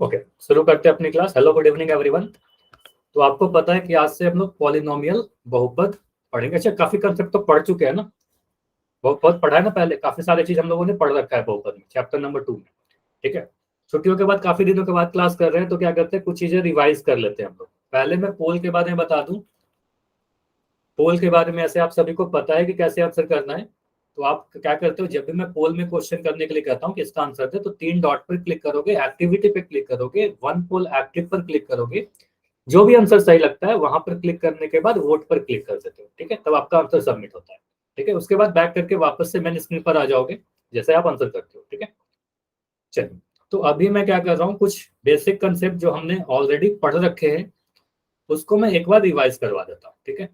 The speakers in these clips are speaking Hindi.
ओके, शुरू करते हैं अपनी class. Hello, good evening everyone. तो आपको पता है कि आज से हम लोग पॉलिनोमियल बहुपद पढ़ेंगे। अच्छा, काफी कंसेप्ट तो पढ़ चुके हैं ना, बहुत पढ़ा है ना, पहले काफी सारी चीज हम लोगों ने पढ़ रखा है बहुपद में, चैप्टर नंबर 2 में। ठीक है, छुट्टियों के बाद काफी दिनों के बाद क्लास कर रहे हैं, तो क्या करते हैं, कुछ चीजें रिवाइज कर लेते हैं हम लोग। पहले मैं पोल के बारे में बता दूं। पोल के बारे में ऐसे आप सभी को पता है कि कैसे आंसर करना है। तो आप क्या करते हो, जब भी मैं पोल में क्वेश्चन करने के लिए कहता हूँ कि इसका आंसर दे, तो 3 डॉट पर क्लिक करोगे, एक्टिविटी पे क्लिक करोगे, वन पोल एक्टिव पर क्लिक करोगे, जो भी आंसर सही लगता है वहां पर क्लिक करने के बाद वोट पर क्लिक कर देते हो। ठीक है, तब आपका आंसर सबमिट होता है। ठीक है, उसके बाद बैक करके वापस से मेन स्क्रीन पर आ जाओगे जैसे आप आंसर करते हो। ठीक है, चलिए। तो अभी मैं क्या कर रहा हूँ, कुछ बेसिक कंसेप्ट जो हमने ऑलरेडी पढ़ रखे हैं उसको मैं एक बार रिवाइज करवा देता हूँ। ठीक है,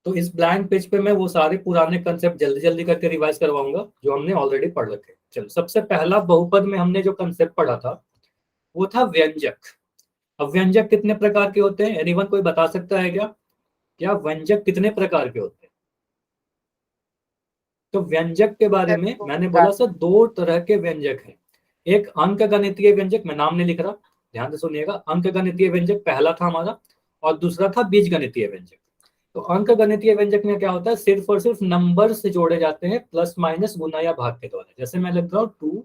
तो इस ब्लैंक पेज पे मैं वो सारे पुराने कंसेप्ट जल्दी जल्दी करके रिवाइज करवाऊंगा जो हमने ऑलरेडी पढ़ रखे हैं। चलो, सबसे पहला बहुपद में हमने जो कंसेप्ट पढ़ा था वो था व्यंजक। अब व्यंजक कितने प्रकार के होते हैं, एनीवन कोई बता सकता है क्या? क्या व्यंजक कितने प्रकार के होते हैं? तो व्यंजक के बारे में मैंने बोला सर 2 तरह के व्यंजक हैं। एक अंकगणितीय व्यंजक, मैं नाम नहीं लिख रहा, ध्यान से सुनिएगा। अंकगणितीय व्यंजक पहला था हमारा, और दूसरा था बीजगणितीय व्यंजक। तो अंकगणितीय व्यंजक में क्या होता है, सिर्फ और सिर्फ नंबर से जोड़े जाते हैं, प्लस माइनस गुना या भाग के द्वारा। जैसे मैं लिख रहा हूँ 2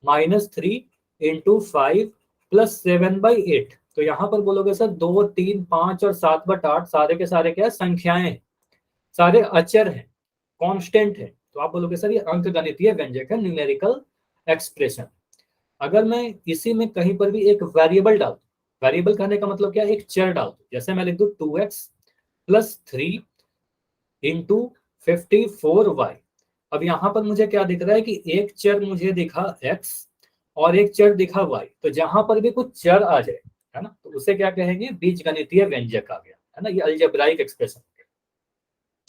- 3 × 5 + 7/8। तो यहाँ पर बोलोगे सर 2, 3, 5 और 7/8 सारे के सारे क्या है, संख्याएं हैं, सारे अचर हैं, कांस्टेंट है। तो आप बोलोगे सर ये अंकगणितीय व्यंजक है, न्यूमेरिकल एक्सप्रेशन। अगर मैं इसी में कहीं पर भी एक वेरिएबल डाल, वेरिएबल कहने का मतलब क्या है, एक चर डाल, जैसे मैं लिख दूं 2x + 3 × 54y। अब यहाँ पर मुझे क्या दिख रहा है कि एक चर मुझे दिखा x और एक चर दिखा y। तो जहां पर भी कुछ चर आ जाए, है ना, तो उसे क्या कहेंगे, बीजगणितीय व्यंजक आ गया, है ना, ये अलजेब्राइक एक्सप्रेशन।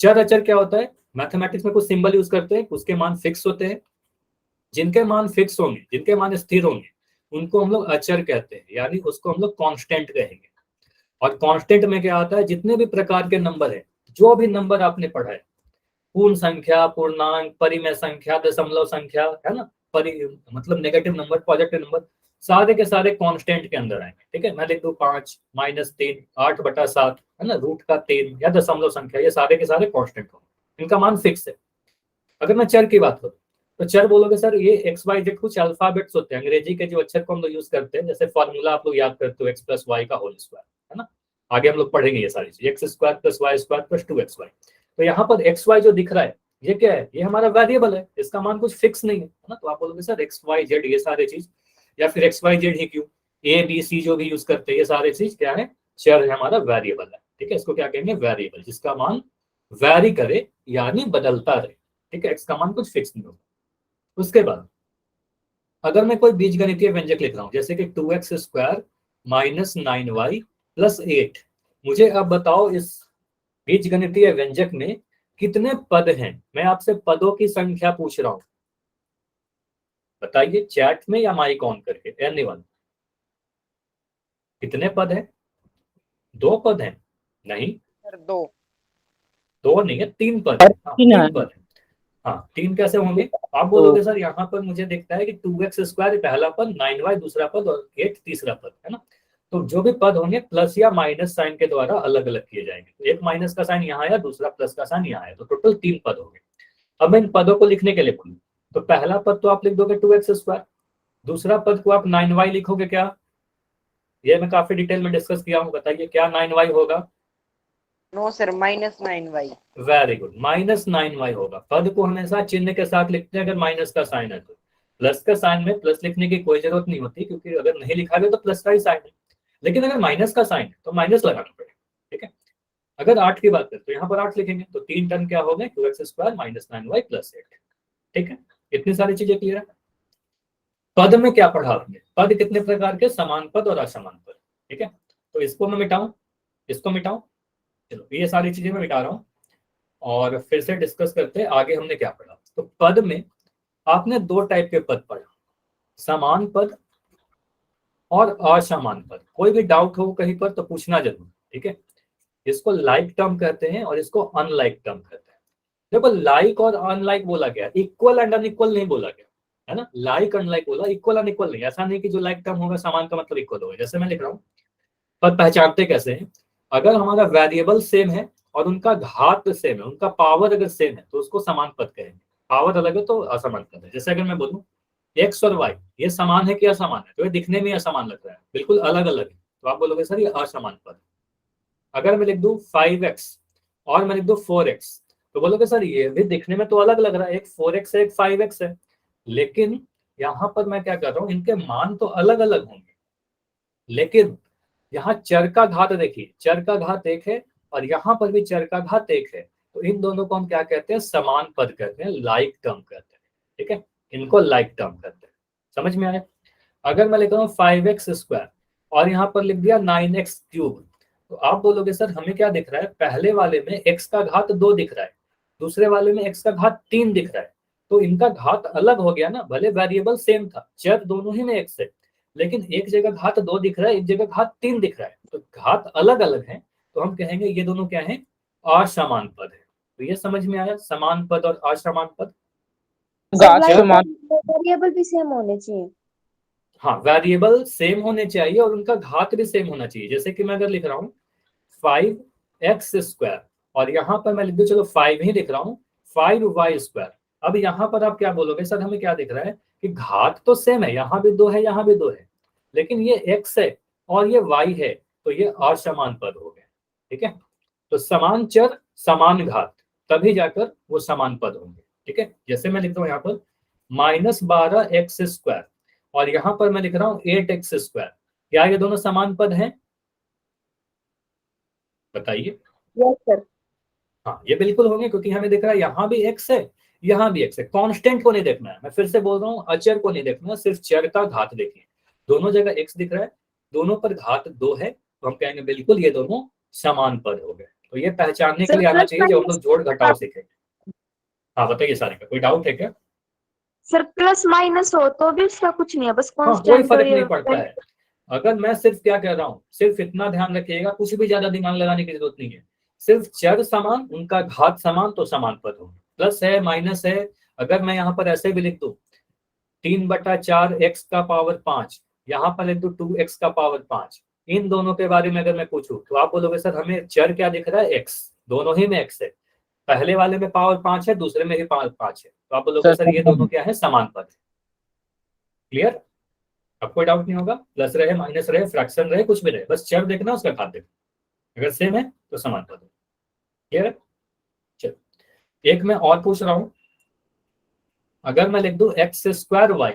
चर अचर क्या होता है, मैथमेटिक्स में कुछ सिंबल यूज करते हैं, उसके मान फिक्स होते हैं। जिनके मान फिक्स होंगे, जिनके मान स्थिर होंगे, उनको हम लोग अचर कहते हैं, यानी उसको हम लोग कांस्टेंट कहेंगे। और कांस्टेंट में क्या आता है, जितने भी प्रकार के नंबर है, जो भी नंबर आपने पढ़ा है, पूर्ण संख्या, पूर्णांक, परिमेय संख्या, दशमलव संख्या, है ना, मतलब नेगेटिव नंबर, पॉजिटिव नंबर, सारे के सारे कांस्टेंट के अंदर आएंगे। ठीक है, मैं लिख दूं 5 - 3 8/7, है ना, √3 या दशमलव संख्या, ये सारे के सारे कांस्टेंट होंगे, इनका मान फिक्स है। अगर मैं चर की बात करूं, तो चर बोलोगे सर ये XYZ कुछ अल्फाबेट्स होते हैं, अंग्रेजी के जो अक्षर को हम लोग यूज करते हैं, जैसे फॉर्मूला आप लोग याद करते हो x + y का होल स्क्वायर, है ना। आगे हम लोग पढ़ेंगे ये सारी चीज, x² + y² + 2xy। तो यहाँ पर xy जो दिख रहा है ये क्या है, ये हमारा वेरिएबल है, इसका मान कुछ फिक्स नहीं है ना। तो आप बोलोगे सर XYZ ये सारे चीज, या फिर XYZ ही क्यों, ABC जो भी यूज करते हैं, ये सारे चीज क्या है, चर है, हमारा वेरिएबल है। ठीक है, इसको क्या कहेंगे, वेरिएबल, जिसका मान वैरी करे यानी बदलता रहे। ठीक है, x का मान कुछ फिक्स नहीं होगा। उसके बाद अगर मैं कोई बीजगणितीय व्यंजक लिख रहा हूं, जैसे कि 2x² - 9y + 8, मुझे अब बताओ इस बीजगणितीय व्यंजक में कितने पद हैं। मैं आपसे पदों की संख्या पूछ रहा हूं, बताइए चैट में या माइक ऑन करके, एनीवन। कितने पद हैं? 2 पद हैं? नहीं, सर 2 2 नहीं है, 3 पद है। हाँ, 3 पद है। हाँ, 3 कैसे होंगे? आप बोलोगे सर यहाँ पर मुझे दिखता है कि 2x² पहला पद, 9y दूसरा पद और 8 तीसरा पद, है ना। तो जो भी पद होंगे प्लस या माइनस साइन के द्वारा अलग अलग किए जाएंगे। तो एक माइनस का साइन यहाँ है, दूसरा प्लस का साइन यहाँ है, तो टोटल 3 पद होंगे। अब मैं इन पदों को लिखने के लिए बोलूँ, तो पहला पद तो आप लिख दोगे 2x², दूसरा पद को आप 9y लिखोगे क्या? ये मैं काफी डिटेल में डिस्कस किया हूँ, बताइए क्या 9y होगा? No sir -9y। Very good, -9y होगा। पद को हमेशा चिन्ह के साथ लिखते हैं अगर माइनस का साइन है तो। प्लस का साइन में प्लस लिखने की कोई जरूरत नहीं होती, क्योंकि अगर नहीं लिखा गया तो प्लस का ही साइन है। लेकिन अगर माइनस का साइन है तो माइनस लगाना पड़ेगा। ठीक है, अगर 8 की बात करें तो यहाँ पर 8 लिखेंगे, तो 3 टर्म क्या हो गए, 2x² - 9y + 8। ठीक है, इतनी सारी चीजें क्लियर है। पद में क्या पढ़ा आपने, पद कितने प्रकार के, समान पद और असमान पद। ठीक है, तो इसको मैं मिटाऊं, इसको मिटाऊं, चलो ये सारी चीजें मैं मिटा रहा हूँ और फिर से डिस्कस करते हैं आगे हमने क्या पढ़ा। तो पद में आपने 2 टाइप के पद पढ़ा, समान पद और असमान पद। कोई भी डाउट हो कहीं पर तो पूछना जरूर। ठीक है, इसको लाइक टर्म कहते हैं और इसको अनलाइक टर्म कहते हैं। देखो, लाइक और अनलाइक बोला गया, इक्वल एंड अनइक्वल नहीं बोला गया। है ना, लाइक अनलाइक बोला, इक्वल अनइक्वल नहीं, ऐसा नहीं कि जो लाइक टर्म होगा समान का मतलब इक्वल होगा। जैसे मैं लिख रहा हूँ, पर पहचानते कैसे हैं, अगर हमारा वेरिएबल सेम है और उनका घात सेम है, उनका पावर अगर सेम है तो उसको समान पद कहेंगे, पावर अलग है तो असमान पद है। जैसे अगर मैं बोलूं एक्स और वाई ये समान है कि असमान है, तो ये दिखने में असमान लग रहा है, बिल्कुल अलग अलग है, तो आप बोलोगे सर ये असमान पद। अगर मैं लिख दूं 5x और मैं लिख दूं 4x, तो बोलोगे सर ये भी दिखने में तो अलग लग रहा है, एक 4x है एक 5x है, लेकिन यहां पर मैं क्या कर रहा हूं, इनके मान तो अलग अलग होंगे, लेकिन यहाँ चर का घात देखिए, चर का घात एक है और यहाँ पर भी चर का घात एक है, तो इन दोनों को हम क्या कहते हैं, समान पद कहते हैं, लाइक टर्म कहते हैं। ठीक है, इनको लाइक टर्म कहते हैं। समझ में आया? अगर मैं लिख रहा हूँ 5x² और यहाँ पर लिख दिया 9x³, तो आप बोलोगे सर हमें क्या दिख रहा है, पहले वाले में x का घात 2 दिख रहा है, दूसरे वाले में x का घात 3 दिख रहा है, तो इनका घात अलग हो गया ना, भले वेरिएबल सेम था, चर दोनों ही में x है, लेकिन एक जगह घात 2 दिख रहा है, एक जगह घात 3 दिख रहा है, तो घात अलग अलग है, तो हम कहेंगे ये दोनों क्या है, असमान पद है। तो ये समझ में आया, समान पद और असमान पद। वेरिएबल भी सेम होने चाहिए। हाँ, वेरिएबल सेम होने चाहिए और उनका घात भी सेम होना चाहिए। जैसे कि मैं अगर लिख रहा हूँ 5x² और यहाँ पर मैं लिख दूं, चलो 5 ही लिख रहा हूँ, 5y²। अब यहाँ पर आप क्या बोलोगे, सर हमें क्या दिख रहा है कि घात तो सेम है, यहाँ भी 2 है यहाँ भी 2 है, लेकिन ये x है और ये y है, तो ये असमान पद हो गए। ठीक है, तो समान चर समान घात, तभी जाकर वो समान पद होंगे। ठीक है, जैसे मैं लिखता हूँ यहाँ पर -12x² और यहाँ पर मैं लिख रहा हूँ 8x², क्या ये दोनों समान पद हैं? बताइए। Yes sir. हाँ, ये बिल्कुल होंगे, क्योंकि हमें दिख रहा है यहाँ भी x है यहाँ भी x है। कांस्टेंट को नहीं देखना है, मैं फिर से बोल रहा हूँ, अचर को नहीं देखना, सिर्फ चर का घात देखिए, दोनों जगह x दिख रहा है, दोनों पर घात 2 है, तो हम कहेंगे बिल्कुल ये दोनों समान पद हो गए। तो ये पहचानने के लिए आना चाहिए जब हम लोग जोड़ घटाव सीखेंगे। हाँ बताइए सारे का, कोई डाउट है क्या? सर प्लस माइनस हो तो भी उसका कुछ नहीं है, बस हाँ, कोई कांस्टेंट फर्क नहीं पड़ता है। अगर मैं सिर्फ क्या कह रहा हूँ, सिर्फ इतना ध्यान रखिएगा, कुछ भी ज्यादा दिमाग लगाने की जरूरत नहीं है, सिर्फ चर समान उनका घात समान तो समान पद होंगे। प्लस है माइनस है, अगर मैं यहाँ पर ऐसे भी लिख दूं 3/4 x का पावर 5, यहाँ पर लिख दूं 2x का पावर 5, इन दोनों के बारे में अगर मैं पूछूं तो आप बोलोगे सर हमें चर क्या दिख रहा है, x, दोनों ही में x है, पहले वाले में पावर 5 है, दूसरे में भी पावर 5 है, तो आप बोलोगे सर ये दोनों क्या है, समान पद। क्लियर? अब कोई डाउट नहीं होगा, प्लस रहे माइनस रहे फ्रैक्शन रहे कुछ भी रहे, बस चर देखना उसका घात देखना, अगर सेम है तो समान पद है। क्लियर है? चलो एक मैं और पूछ रहा हूं, अगर मैं लिख दूं x² y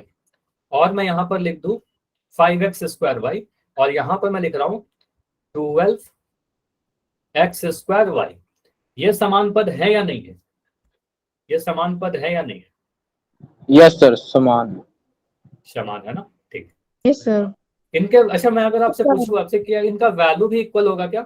और मैं यहां पर लिख दूं 5x² y और यहां पर मैं लिख रहा हूं 12x² y, ये समान पद है या नहीं है? ये समान पद है या नहीं है? यस सर, समान। समान है ना, ठीक। Yes sir. इनके, अच्छा मैं अगर आपसे पूछूं आपसे क्या इनका वैल्यू भी इक्वल होगा क्या?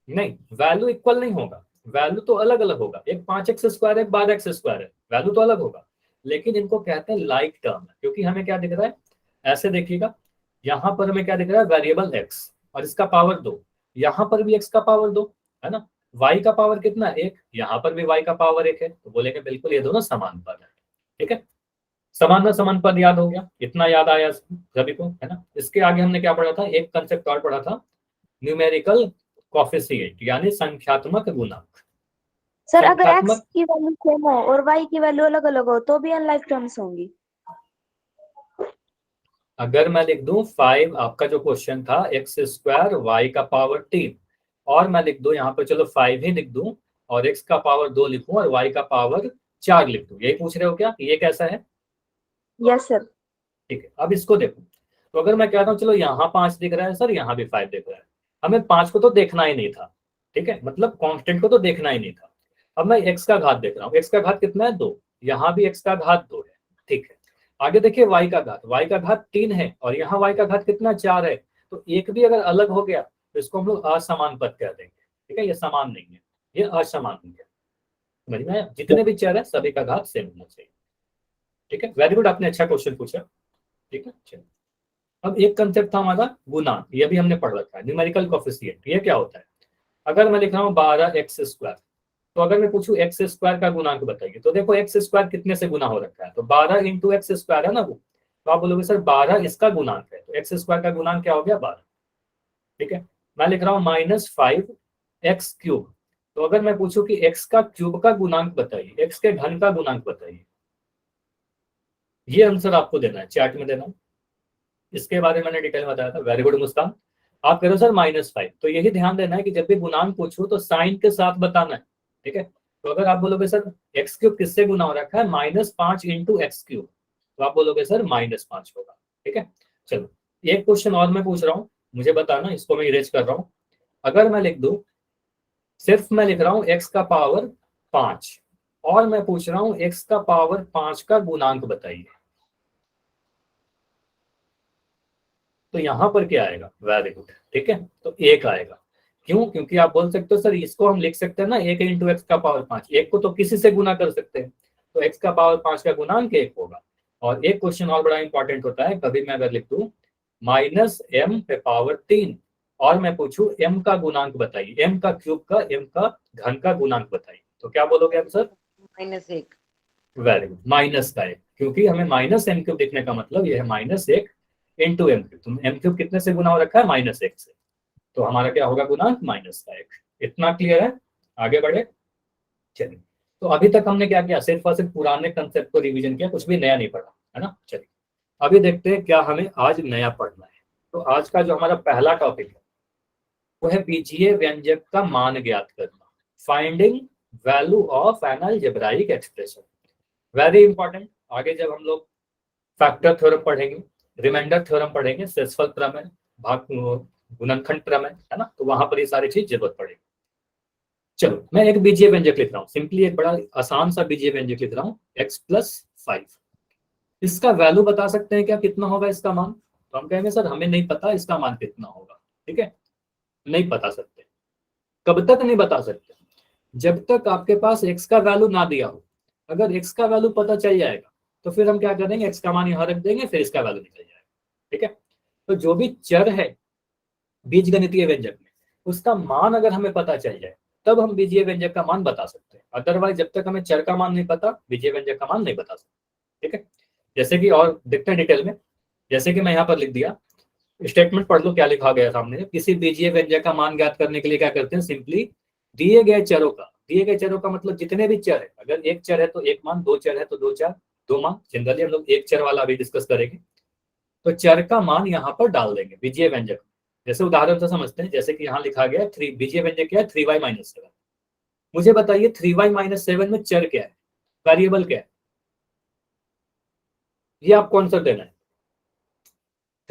नहीं, वैल्यू इक्वल नहीं होगा, वैल्यू तो अलग अलग होगा, एक 5x² है 12x² है, वैल्यू तो अलग होगा, लेकिन इनको कहते हैं लाइक टर्म, क्योंकि हमें क्या दिख रहा है, ऐसे देखिएगा, यहाँ पर हमें क्या दिख रहा है, वेरिएबल x और इसका पावर 2, यहाँ पर भी x का पावर 2 है ना, y का पावर कितना 1, यहाँ पर भी y का पावर 1 है, तो बोलेंगे बिल्कुल ये दोनों समान पद है। ठीक है, समान में समान पद याद हो गया, इतना याद आया सभी को, है ना। इसके आगे हमने क्या पढ़ा था, एक कंसेप्ट और पढ़ा था, न्यूमेरिकल कोएफिशिएंट, यानी संख्यात्मक गुणांक। सर अगर x की वैल्यू सेम हो और y की वैल्यू अलग अलग हो तो भी अनलाइक टर्म्स होंगी। अगर मैं लिख दूं 5, आपका जो क्वेश्चन था x² y का पावर 3, और मैं लिख दूं यहाँ पर, चलो 5 ही लिख दूं और x का पावर 2 लिखूं और y का पावर 4 लिख दूं, यही पूछ रहे हो क्या, ये कैसा है? Yes sir. ठीक है, अब इसको देखो, तो अगर मैं कहता हूँ चलो यहाँ 5 दिख रहा है सर, यहाँ भी 5 दिख रहा है, हमें 5 को तो देखना ही नहीं था, ठीक है, मतलब कांस्टेंट को तो देखना ही नहीं था। अब मैं x का घात देख रहा हूँ, x का घात कितना है 2, यहाँ भी x का घात 2 है, ठीक है। आगे देखिए y का घात 3 है और यहाँ y का घात कितना 4 है, तो एक भी अगर अलग हो गया तो इसको हम लोग असमान पद कह देंगे। ठीक है, ये समान नहीं है, ये असमान हो गया। समझ में आया? जितने भी चर है सभी का घात सेम होना चाहिए। ठीक है, वेरी गुड, आपने अच्छा क्वेश्चन पूछा। ठीक है, चलो अब एक कंसेप्ट था हमारा गुणांक, ये भी हमने पढ़ रखा है, न्यूमेरिकल कोएफिशिएंट। ये क्या होता है, अगर मैं लिख रहा हूँ 12x², तो अगर मैं पूछूं एक्स स्क्वायर का गुणांक बताइए, तो देखो एक्स स्क्वायर कितने से गुना हो रखा है, तो 12 इंटू एक्स स्क्वायर है ना वो, तो आप बोलोगे सर 12 इसका गुणांक है, तो एक्स स्क्वायर का गुणांक क्या हो गया 12। ठीक है, मैं लिख रहा हूँ -5x³ तो अगर मैं पूछूं कि एक्स का क्यूब का गुणांक बताइए, एक्स के घन का गुणांक बताइए, ये आंसर आपको देना है, चैट में देना है। इसके बारे में मैंने डिटेल में बताया था। वेरी गुड मुस्कान, आप करो सर -5, तो यही ध्यान देना है कि जब भी गुणांक पूछो तो साइन के साथ बताना है। ठीक है, तो अगर आप बोलोगे सर x³ किससे गुना हो रखा है, -5 इंटू x³, तो आप बोलोगे सर -5 होगा। ठीक है, चलो एक क्वेश्चन और मैं पूछ रहा हूँ, मुझे बताना, इसको मैं इरेज कर रहा हूँ। अगर मैं लिख दूं, सिर्फ मैं लिख रहा हूँ x का पावर 5 और मैं पूछ रहा हूँ x का पावर 5 का गुणांक बताइए, तो यहां पर क्या आएगा, वेरी गुड। ठीक है, तो 1 आएगा। क्यों? क्योंकि आप बोल सकते हो सर इसको हम लिख सकते हैं ना 1 इंटू एक्स का पावर 5, एक को तो किसी से गुना कर सकते हैं, तो x का पावर 5 का गुणांक 1 होगा। और एक क्वेश्चन और बड़ा इंपॉर्टेंट होता है, कभी मैं अगर लिख दूं -m पे पावर 3 और मैं पूछूं m का गुणांक बताइए, m का क्यूब का, m का घन का गुणांक बताइए, तो क्या बोलोगे आप सर? -1। वेरी गुड, माइनस का 1, क्योंकि हमें -m³ लिखने का मतलब ये है -1 इंटू m³। तो m³ कितने से गुना हो रखा है, -1 से, तो हमारा क्या होगा गुणांक -1। इतना क्लियर है? आगे बढ़े, चलिए। तो अभी तक हमने क्या किया, सिर्फ और सिर्फ पुराने कंसेप्ट को रिवीजन किया, कुछ भी नया नहीं पढ़ा, है ना। चलिए अभी देखते हैं क्या हमें आज नया पढ़ना है। तो आज का जो हमारा पहला टॉपिक है वो है बीजीय व्यंजक का मान ज्ञात करना, finding value of an algebraic expression. Very important. आगे जब हम लोग फैक्टर थ्योरम पढ़ेंगे, रिमाइंडर थ्योरम पढ़ेंगे, शेषफल प्रमेय, भाग गुणनखंड प्रमेय, है ना, तो वहां पर ये सारी चीज जरूरत पड़ेगी। चलो मैं एक बीजीय व्यंजक लिख रहा हूँ, सिंपली एक बड़ा आसान सा बीजीय व्यंजक लिख रहा हूँ, x+5। इसका वैल्यू बता सकते हैं क्या, कितना होगा इसका मान? तो हम कहेंगे सर हमें नहीं पता इसका मान कितना होगा। ठीक है, नहीं बता सकते। कब तक नहीं बता सकते? जब तक आपके पास x का वैल्यू ना दिया हो। अगर x का वैल्यू पता चल जाएगा तो फिर हम क्या करेंगे, x का मान यहाँ रख देंगे, फिर इसका वैल्यू निकल जाएगा। ठीक है, तो जो भी चर है बीजगणितीय व्यंजक में, उसका मान अगर हमें पता चल जाए तब हम बीजीय व्यंजक का मान बता सकते हैं। अदरवाइज जब तक हमें चर का मान नहीं पता, बीजीय व्यंजक का मान नहीं बता सकते। ठीक है, जैसे कि और देखते हैं डिटेल में। जैसे कि मैं यहाँ पर लिख दिया, स्टेटमेंट पढ़ लो क्या लिखा गया सामने। किसी बीजीय व्यंजक का मान ज्ञात करने के लिए क्या करते हैं, सिंपली दिए गए चरों का मतलब जितने भी चर है, अगर एक चर है तो एक मान, दो चर है तो दो मान। जनरली हम लोग एक चर वाला अभी डिस्कस करेंगे, तो चर का मान यहाँ पर डाल देंगे बीजीय व्यंजक। जैसे उदाहरण से समझते हैं, जैसे कि यहाँ लिखा गया 3, बीजीय व्यंजक क्या है 3y-7। मुझे बताइए 3y-7 में चर क्या है, वेरिएबल क्या है, ये आपको आंसर देना है।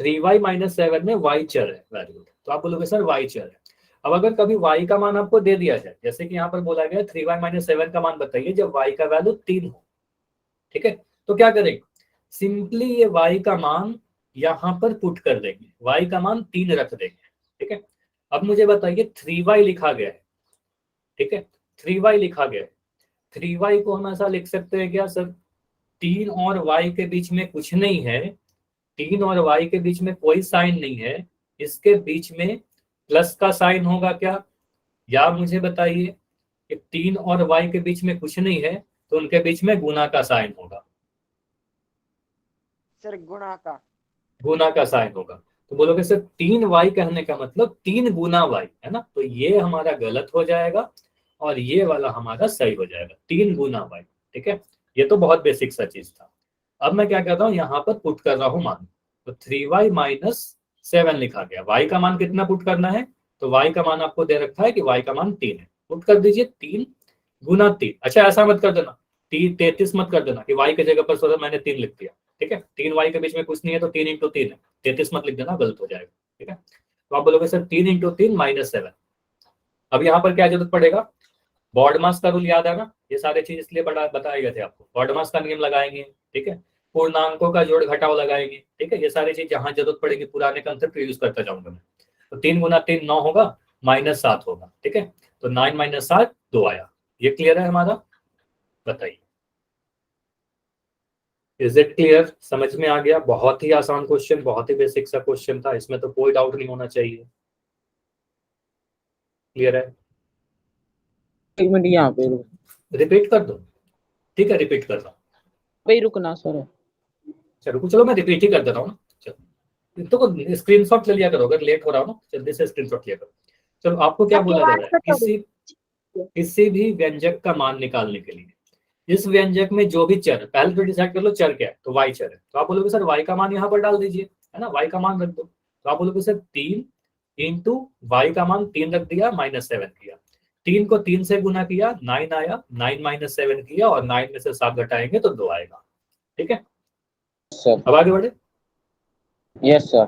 3y-7 में y चर है, वेरी गुड। तो आप बोलोगे सर y चर है। अब अगर कभी y का मान आपको दे दिया जाए, जैसे कि यहाँ पर बोला गया 3y-7 का मान बताइए जब y का वैल्यू 3 हो। ठीक है, तो क्या करेंगे, सिंपली ये y का मान यहाँ पर पुट कर देंगे, y का मान 3 रख देंगे। ठीक है, अब मुझे बताइए 3y लिखा गया है। ठीक है, 3y लिखा गया है, 3y को हम ऐसा लिख सकते हैं क्या सर, 3 और y के बीच में कुछ नहीं है, 3 और y के बीच में कोई साइन नहीं है, इसके बीच में प्लस का साइन होगा क्या? या मुझे बताइए कि 3 और y के बीच में कुछ नहीं है तो उनके बीच में गुना का साइन होगा। सर गुना का साइन होगा, तो बोलोगे सर 3y कहने का मतलब 3 गुना y, है ना, तो ये हमारा गलत हो जाएगा और ये वाला हमारा सही हो जाएगा, 3 गुना y। ठीक है, ये तो बहुत बेसिक सा चीज था। अब मैं क्या कर रहा हूँ, यहाँ पर पुट कर रहा हूँ मान, तो 3y-7 लिखा गया। y का मान कितना पुट करना है, तो y का मान आपको दे रखा है कि y का मान 3 है, पुट कर दीजिए 3 गुना 3। अच्छा ऐसा मत कर देना, 33 मत कर देना कि y की जगह पर सोचा मैंने 3 लिख दिया। ठीक है, 3y के बीच में कुछ नहीं है तो 3 इंटू 3 है, 33 मत लिख देना, गलत हो जाएगा। ठीक है, तो आप बोलोगे सर 3 इंटू 3 -7। अब यहाँ पर क्या जरूरत पड़ेगा, बॉडमास का रूल याद है ना, ये सारे चीज इसलिए बताए गए थे आपको, बॉडमास का नियम लगाएंगे। ठीक है, पूर्णांकों का जोड़ घटाव लगाएंगे। ठीक है, ये सारी चीज जहां जरूरत पड़ेगी पुराने कंसेप्ट यूज करता जाऊंगा मैं। तो 3 गुना 3 9 होगा, -7 होगा। ठीक है, तो 9 - 7 2 आया। ये क्लियर है हमारा, बताइए इज इट क्लियर, समझ में आ गया? बहुत ही आसान क्वेश्चन, बहुत ही बेसिक सा क्वेश्चन था, इसमें तो कोई डाउट नहीं होना चाहिए। क्लियर है? एक मिनट यहाँ पे रुक, रिपीट कर दो, ठीक है रिपीट कर रहा हूँ। भाई रुकना सर। चलो मैं रिपीट ही कर दे रहा हूँ ना। चलो तो स्क्रीनशॉट ले लिया करो, अगर लेट हो रहा हो ना जल्दी से स्क्रीनशॉट लिया करो। चलो आपको क्या बोला जा रहा है, किसी भी व्यंजक का मान निकालने के लिए इस व्यंजक में जो भी चर, पहले तो डिसाइड कर लो चर क्या है, तो y चर है, तो आप बोलोगे सर y का मान यहाँ पर डाल दीजिए, है ना, y का मान रख दो, तो आप बोलोगे सर 3 इंटू y का मान 3 रख दिया, -7 किया, 3 को 3 से गुना किया 9 आया, 9 - 7 किया और 9 में से 7 घटाएंगे तो 2 आएगा। ठीक है, सर अब आगे बढ़े। Yes sir.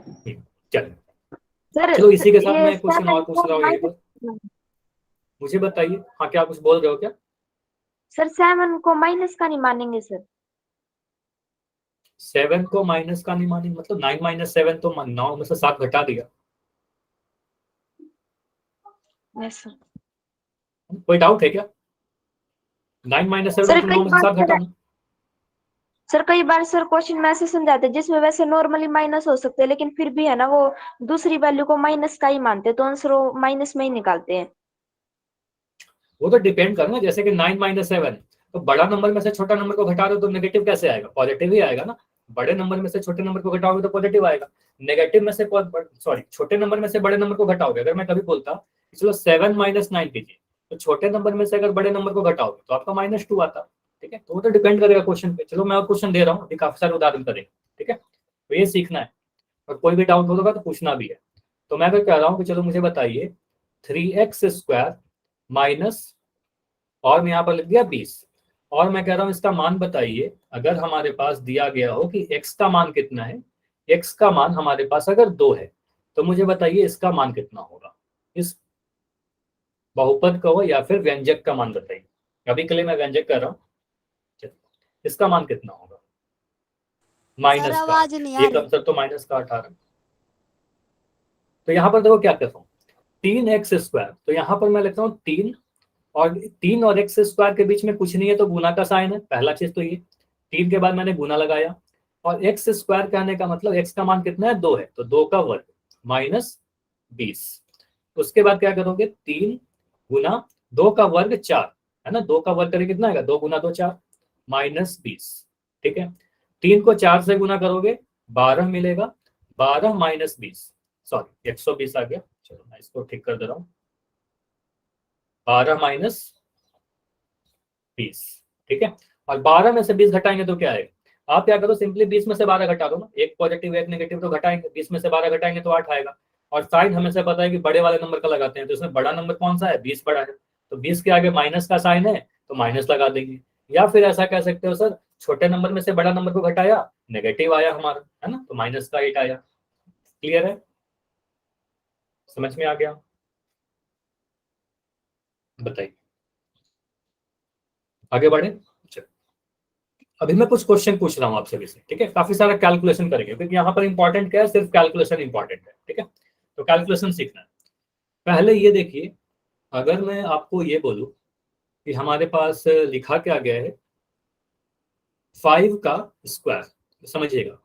चलो इसी के साथ मैं क्वेश्चन और पूछ रहा हूँ यहीं पर, मुझे बताइए। हाँ क्या कुछ बोल रहे हो क्या? सर 7 को माइनस का नहीं मानेंगे सर? 7 को माइनस का नहीं मानेंगे मतलब 9 - 7 तो 9 में से 7 घटा दिया। Yes sir. कोई डाउट है क्या? 9 - 7 तो 9 में से 7 घटाना। सर कई बार सर क्वेश्चन में ऐसे समझाते हैं जिसमें वैसे नॉर्मली माइनस हो सकते हैं, लेकिन फिर भी है ना वो दूसरी वैल्यू को माइनस का ही मानते हैं, तो आंसर वो माइनस में ही निकालते हैं। वो तो डिपेंड करना, जैसे कि 9 - 7 तो बड़ा नंबर में से छोटा नंबर को घटा रहे हो तो नेगेटिव कैसे आएगा? पॉजिटिव ही आएगा ना। बड़े नंबर में से छोटे नंबर को घटाओगे तो पॉजिटिव आएगा। नेगेटिव में से छोटे नंबर में से बड़े नंबर को घटाओगे, अगर मैं कभी बोलता चलो 7 - 9 कीजिए, तो छोटे नंबर में से अगर बड़े नंबर को घटाओगे तो आपका -2 आता। ठीक है, तो वो तो डिपेंड करेगा क्वेश्चन पे। चलो मैं और क्वेश्चन दे रहा हूँ, अभी काफी सारे उदाहरण करेंगे। ठीक है, तो ये सीखना है और कोई भी डाउट होगा तो पूछना भी है। तो मैं कह रहा हूँ कि चलो मुझे बताइए 3x² माइनस, और मैं यहाँ पर लिख दिया 20, और मैं कह रहा हूँ इसका मान बताइए। अगर हमारे पास दिया गया हो कि x का मान कितना है, x का मान हमारे पास अगर 2 है, तो मुझे बताइए इसका मान कितना होगा। इस बहुपद का हो या फिर व्यंजक का मान बताइए। अभी के लिए मैं व्यंजक कर रहा हूँ, इसका मान कितना होगा? माइनस का, एक आंसर तो -18। तो यहाँ पर देखो क्या करता हूँ, 3x², तो यहाँ पर मैं लिखता हूँ 3, और 3 और x² के बीच में कुछ नहीं है तो गुना का साइन है, पहला चीज तो ये। 3 के बाद मैंने गुना लगाया, और x² कहने का मतलब x का मान कितना है? 2 है, तो 2 का वर्ग -20। उसके बाद क्या करोगे, 3 गुना 2 का वर्ग 4, है ना, 2 का वर्ग करें कितना आएगा? 2 गुना 2 4 -20। ठीक है, 3 को 4 से गुना करोगे 12 मिलेगा, 12 - 20, सॉरी 120 आ गया। चलो मैं इसको ठीक कर दे रहा हूँ, 12 - 20। ठीक है, और 12 में से 20 घटाएंगे तो क्या आएगा? आप क्या करो, सिंपली 20 में से 12 घटा दो ना, एक पॉजिटिव एक नेगेटिव तो घटाएंगे, 20 में से 12 घटाएंगे तो 8 आएगा। और साइन हमेशा पता है कि बड़े वाले नंबर का लगाते हैं, तो इसमें बड़ा नंबर कौन सा है? 20 बड़ा है, तो 20 के आगे माइनस का साइन है तो माइनस लगा देंगे। या फिर ऐसा कह सकते हो सर, छोटे नंबर में से बड़ा नंबर को घटाया, नेगेटिव आया हमारा, है ना, तो -8 आया। क्लियर है? समझ में आ गया? बताइए, आगे बढ़े। अभी मैं कुछ क्वेश्चन पूछ रहा हूँ आपसे भी से, ठीक है, काफी सारा कैलकुलेशन करेंगे क्योंकि यहाँ पर इंपॉर्टेंट क्या है, सिर्फ कैलकुलेशन इंपॉर्टेंट है। ठीक है, तो कैलकुलेशन सीखना है। पहले ये देखिए, अगर मैं आपको ये बोलूं कि हमारे पास लिखा क्या गया है, 5 का स्क्वायर, समझिएगा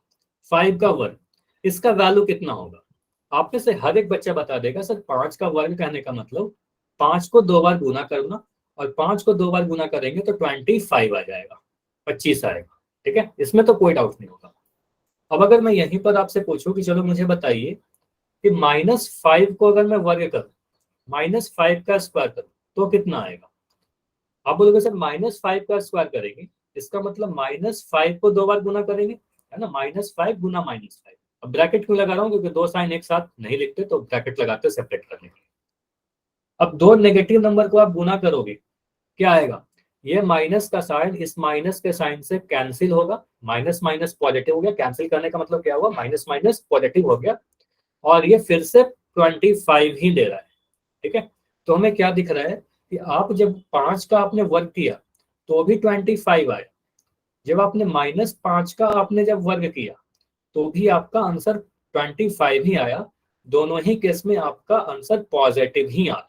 5 का वर्ग, इसका वैल्यू कितना होगा? आप में से हर एक बच्चा बता देगा सर 5 का वर्ग कहने का मतलब 5 को 2 बार गुना करना, और 5 को 2 बार गुना करेंगे तो 25 आ जाएगा, 25 आएगा। ठीक है, इसमें तो कोई डाउट नहीं होगा। अब अगर मैं यहीं पर आपसे पूछूं कि चलो मुझे बताइए कि -5 को अगर मैं वर्ग करूं, -5 का स्क्वायर करूं तो कितना आएगा? आप बोलोगे सर -5 का स्क्वायर करेंगे, इसका मतलब -5 को 2 बार गुना करेंगे, है ना, -5 गुना -5। अब ब्रैकेट क्यों लगा रहा हूँ? क्योंकि 2 साइन एक साथ नहीं लिखते, तो ब्रैकेट लगाते सेपरेट करने के लिए। अब 2 नेगेटिव नंबर को आप गुना करोगे, क्या आएगा? ये माइनस का साइन इस माइनस के साइन से कैंसिल होगा, माइनस माइनस पॉजिटिव हो गया, कैंसिल करने का मतलब क्या हुआ? माइनस माइनस पॉजिटिव हो गया, और ये फिर से 25 ही दे रहा है। ठीक है, तो हमें क्या दिख रहा है कि आप जब 5 का आपने वर्ग किया तो भी 25 आया, जब आपने -5 का आपने जब वर्ग किया तो भी आपका आंसर 25 ही आया। दोनों ही केस में आपका आंसर पॉजिटिव ही आ रहा है।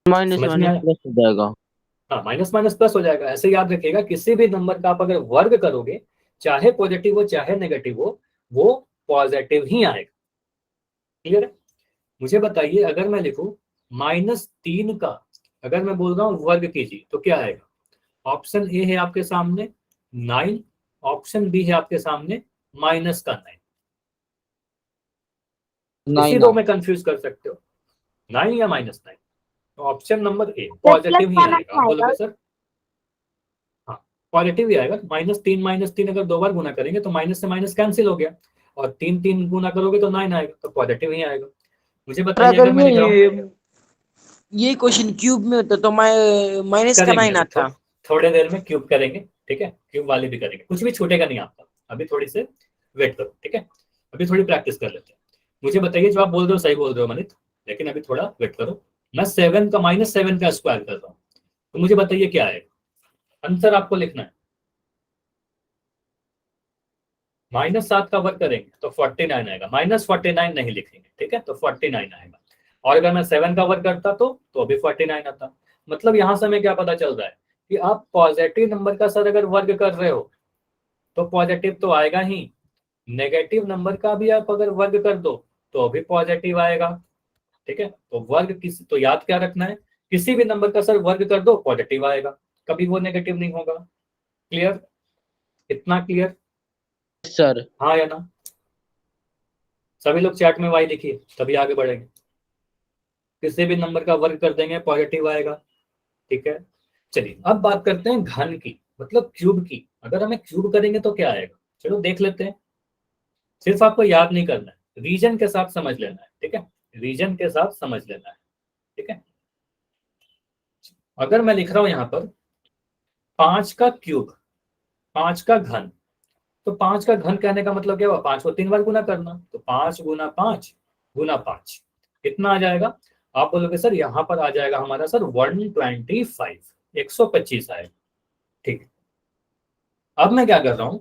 माइनस समझ में आया? प्लस हो जाएगा। हाँ, माइनस माइनस प्लस हो जाएगा। ऐसे याद रखिएगा, किसी भी नंबर का आप अगर वर्ग करोगे, चाहे पॉजिटिव हो चाहे नेगेटिव हो, वो पॉजिटिव ही आएगा। क्लियर है? मुझे बताइए, अगर मैं लिखूं -3 का अगर मैं बोल रहा हूँ वर्ग कीजिए तो क्या आएगा? ऑप्शन ए है आपके सामने 9, ऑप्शन बी है आपके सामने माइनस का 9। इसी 9 दो में कंफ्यूज कर सकते हो, 9 या माइनस 9। तो option number A plus positive ही वाला आएगा। आप बोलोगे सर हाँ पॉजिटिव ही आएगा। -3 अगर 2 बार गुना करेंगे तो माइनस से माइनस कैंसिल हो गया, और 3 गुना करोगे तो 9 आएगा, तो पॉजिटिव ही आएगा। मुझे बताइए अगर अगर मैं लिख रहा हूँ ये क्वेश्चन क्यूब में होता तो माइनस का 9 अभी आता। थोड़े देर में क्यूब करेंगे, ठीक है, क्यूब वाली भी करेंगे, कुछ भी छूटेगा नहीं आपका। अभी थोड़ी से वेट करो, ठीक है, अभी थोड़ी प्रैक्टिस कर लेते हैं। मुझे बताइए जो आप बोल रहे हो सही बोल रहे हो मनित, लेकिन अभी थोड़ा वेट करो। मैं 7 का -7 का स्क्वायर कर रहा हूँ, तो मुझे बताइए क्या आएगा। आंसर आपको लिखना है। -7 का वर्ग करेंगे तो 49 आएगा, -49 नहीं लिखेंगे, ठीक है, तो 49 आएगा। और अगर मैं 7 का वर्ग करता तो अभी 49 आता। मतलब यहां से हमें क्या पता चल रहा है कि आप पॉजिटिव नंबर का सर अगर वर्ग कर रहे हो तो पॉजिटिव तो आएगा ही, नेगेटिव नंबर का भी आप अगर वर्ग कर दो तो भी पॉजिटिव आएगा, ठीक है। तो वर्ग किसी तो याद क्या रखना है, किसी भी नंबर का सर वर्ग कर दो पॉजिटिव आएगा, कभी वो नेगेटिव नहीं होगा। क्लियर? इतना क्लियर? सर हाँ या ना? सभी लोग चैट में वाई लिखिए तभी आगे बढ़ेंगे। किसी भी नंबर का वर्ग कर देंगे पॉजिटिव आएगा, ठीक है। चलिए अब बात करते हैं घन की, मतलब क्यूब की। अगर हमें क्यूब करेंगे तो क्या आएगा, चलो देख लेते हैं। सिर्फ आपको याद नहीं करना है, रीजन के साथ समझ लेना है, ठीक है, रीजन के साथ समझ लेना है, ठीक है। अगर मैं लिख रहा हूं यहां पर 5 का क्यूब, 5 का घन, तो 5 का घन कहने का मतलब क्या हुआ, 5 को 3 बार गुना करना, तो 5 गुना 5 गुना 5 कितना आ जाएगा? आप बोलोगे सर यहां पर आ जाएगा हमारा सर 125, 125 आएगा, ठीक है। अब मैं क्या कर रहा हूं,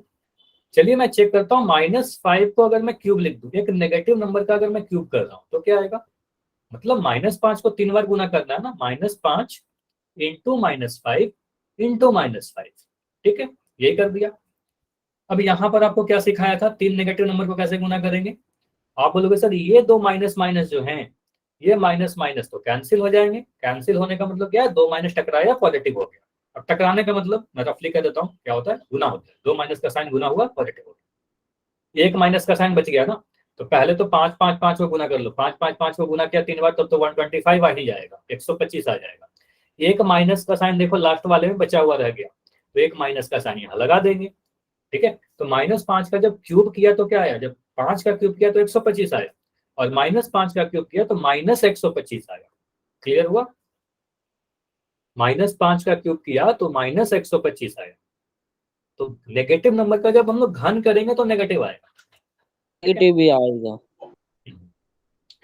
चलिए मैं चेक करता हूँ -5 को अगर मैं क्यूब लिख दूं, एक नेगेटिव नंबर का अगर मैं क्यूब कर रहा हूं तो क्या आएगा? मतलब -5 को 3 बार गुना करना है ना, -5 इंटू -5 इंटू -5, ठीक है, यही कर दिया। अब यहां पर आपको क्या सिखाया था, 3 नेगेटिव नंबर को कैसे गुना करेंगे। आप बोलोगे सर ये दो माइनस माइनस जो हैं, ये माइनस माइनस तो कैंसिल हो जाएंगे। कैंसिल होने का मतलब क्या है, 2 माइनस टकराया पॉजिटिव हो गया। अब टकराने का मतलब मैं रफली कह देता हूँ क्या होता है, गुना होता है। 2 माइनस का साइन गुना हुआ पॉजिटिव हो गया, 1 माइनस का साइन बच गया ना। तो पहले तो 5 5 5 को गुना कर लो, 5 5 5 को गुना किया 3 बार, तब तो 125 आ ही जाएगा, 125 आ जाएगा। एक माइनस का साइन देखो लास्ट वाले में बचा हुआ रह गया, तो एक माइनस का साइन यहाँ लगा देंगे, ठीक है। तो -5 का जब क्यूब किया तो क्या आया, जब 5 का क्यूब किया तो 125 आया, और -5 का क्यूब किया तो -125 आया। क्लियर हुआ? -5 का क्यूब किया तो -125 आया। तो नेगेटिव नंबर का जब हम लोग घन करेंगे तो नेगेटिव आएगा, नेगेटिव भी आएगा।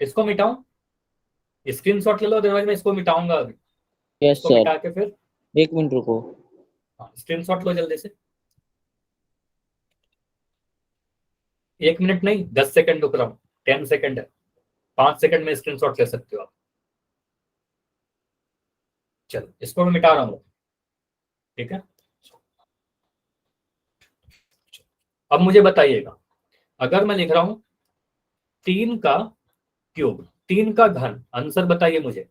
इसको मिटाऊं, स्क्रीनशॉट ले लो, अदरवाइज मैं इसको मिटाऊंगा अभी। यस इसको सर, मिटा के फिर 1 मिनट रुको। स्क्रीनशॉट लो जल्दी से। 1 मिनट नहीं, 10 सेकंड रुक रहा हूँ, 10 सेकंड है, 5 सेकंड में स्क्रीनशॉट ले सकते हो आप। चलो इसको मैं मिटा रहा हूँ, ठीक है। अब मुझे बताइएगा, अगर मैं लिख रहा हूं 3 का क्यूब, 3 का घन, आंसर बताइए मुझे।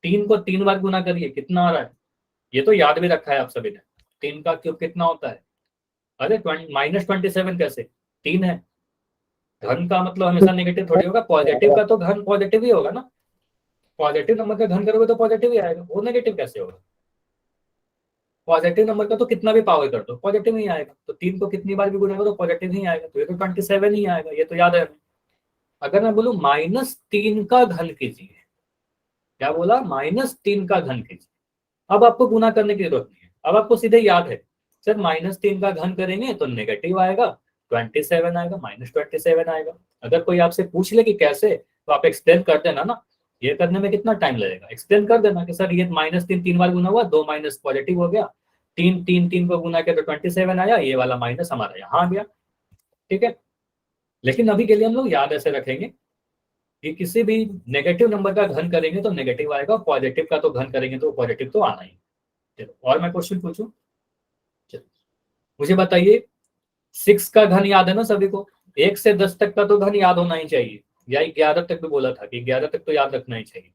3 को 3 बार गुना करिए, कितना आ रहा है? ये तो याद भी रखा है आप सभी ने, 3 का क्यूब कितना होता है? अरे -27 कैसे, 3 है। घन का मतलब हमेशा नेगेटिव थोड़ी होगा, पॉजिटिव का तो घन पॉजिटिव ही होगा ना। पॉजिटिव नंबर का घन करोगे तो पॉजिटिव ही आएगा, वो नेगेटिव कैसे होगा? पॉजिटिव नंबर का तो कितना भी पावर कर दो पॉजिटिव ही आएगा। तो 3 को कितनी बार भी गुना करो तो पॉजिटिव ही आएगा, तो ये तो 27 ही आएगा, ये तो याद है। अगर मैं बोलूं -3 का घन कीजिए, क्या बोला, -3 का घन कीजिए, अब आपको गुना करने की जरूरत नहीं है, अब आपको सीधे याद है सर -3 का घन करेंगे तो नेगेटिव आएगा, 27 आएगा, -27 आएगा। अगर कोई आपसे पूछ ले कि कैसे, तो आप एक्सप्लेन कर देना ना। ये करने में कितना टाइम लगेगा, एक्सप्लेन कर देना कि सर ये -3 3 बार गुना हुआ, 2 माइनस पॉजिटिव हो गया, 3 3 3 को गुना किया तो 27 आया, ये वाला माइनस हमारा यहाँ आ गया, ठीक है। लेकिन अभी के लिए हम लोग याद ऐसे रखेंगे कि किसी भी नेगेटिव नंबर का घन करेंगे तो नेगेटिव आएगा, पॉजिटिव का तो घन करेंगे तो पॉजिटिव तो आना ही। चलो और मैं क्वेश्चन पूछूं, चलो मुझे बताइए 6 का घन याद है ना सभी को, 1 से 10 तक का तो घन याद होना ही चाहिए, या 11 तक भी बोला था कि 11 तक तो याद रखना ही चाहिए।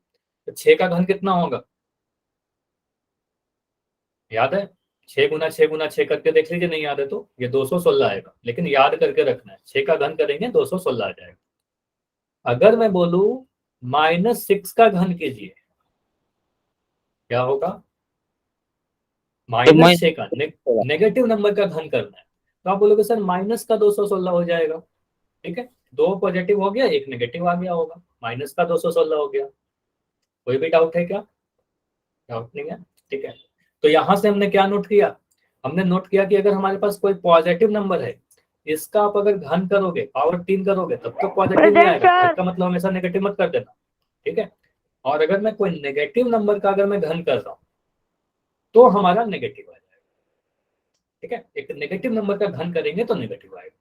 तो 6 का घन कितना होगा, याद है? 6 गुना 6 करके देख लीजिए, नहीं याद है तो ये 216 आएगा, लेकिन याद करके रखना है, 6 का घन करेंगे 216 आ जाएगा। अगर मैं बोलूं -6 का घन कीजिए, क्या होगा? -6 का नेगेटिव नंबर का घन करना है, तो आप बोलोगे सर माइनस का 216 हो जाएगा। ठीक है, 2 पॉजिटिव हो गया, 1 नेगेटिव आ गया होगा, माइनस का 216 हो गया। कोई भी डाउट है क्या? डाउट नहीं है? ठीक है, तो यहां से हमने क्या नोट किया? हमने नोट किया कि अगर हमारे पास कोई पॉजिटिव नंबर है, इसका आप अगर घन करोगे, पावर 3 करोगे, तब तो पॉजिटिव नहीं आएगा, इसका मतलब हमेशा नेगेटिव मत कर देना। ठीक है, और अगर मैं कोई नेगेटिव नंबर का अगर मैं घन कर रहा हूं तो हमारा नेगेटिव आ जाएगा। ठीक है, एक नेगेटिव नंबर का घन करेंगे तो नेगेटिव आएगा।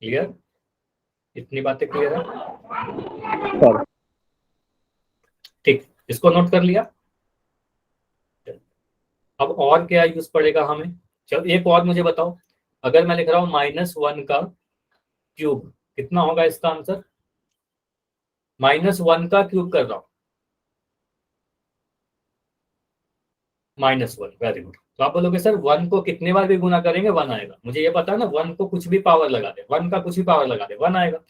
क्लियर? इतनी बातें क्लियर है? ठीक, इसको नोट कर लिया। अब और क्या यूज पड़ेगा हमें? चलो एक और मुझे बताओ, अगर मैं लिख रहा हूं -1 का क्यूब, कितना होगा इसका आंसर? -1 का क्यूब कर रहा हूं, -1, वेरी गुड। तो आप बोलोगे सर 1 को कितने बार भी गुना करेंगे 1 आएगा। मुझे ये पता है ना, 1 को कुछ भी पावर लगा दे, 1 का कुछ भी पावर लगा दे 1 आएगा।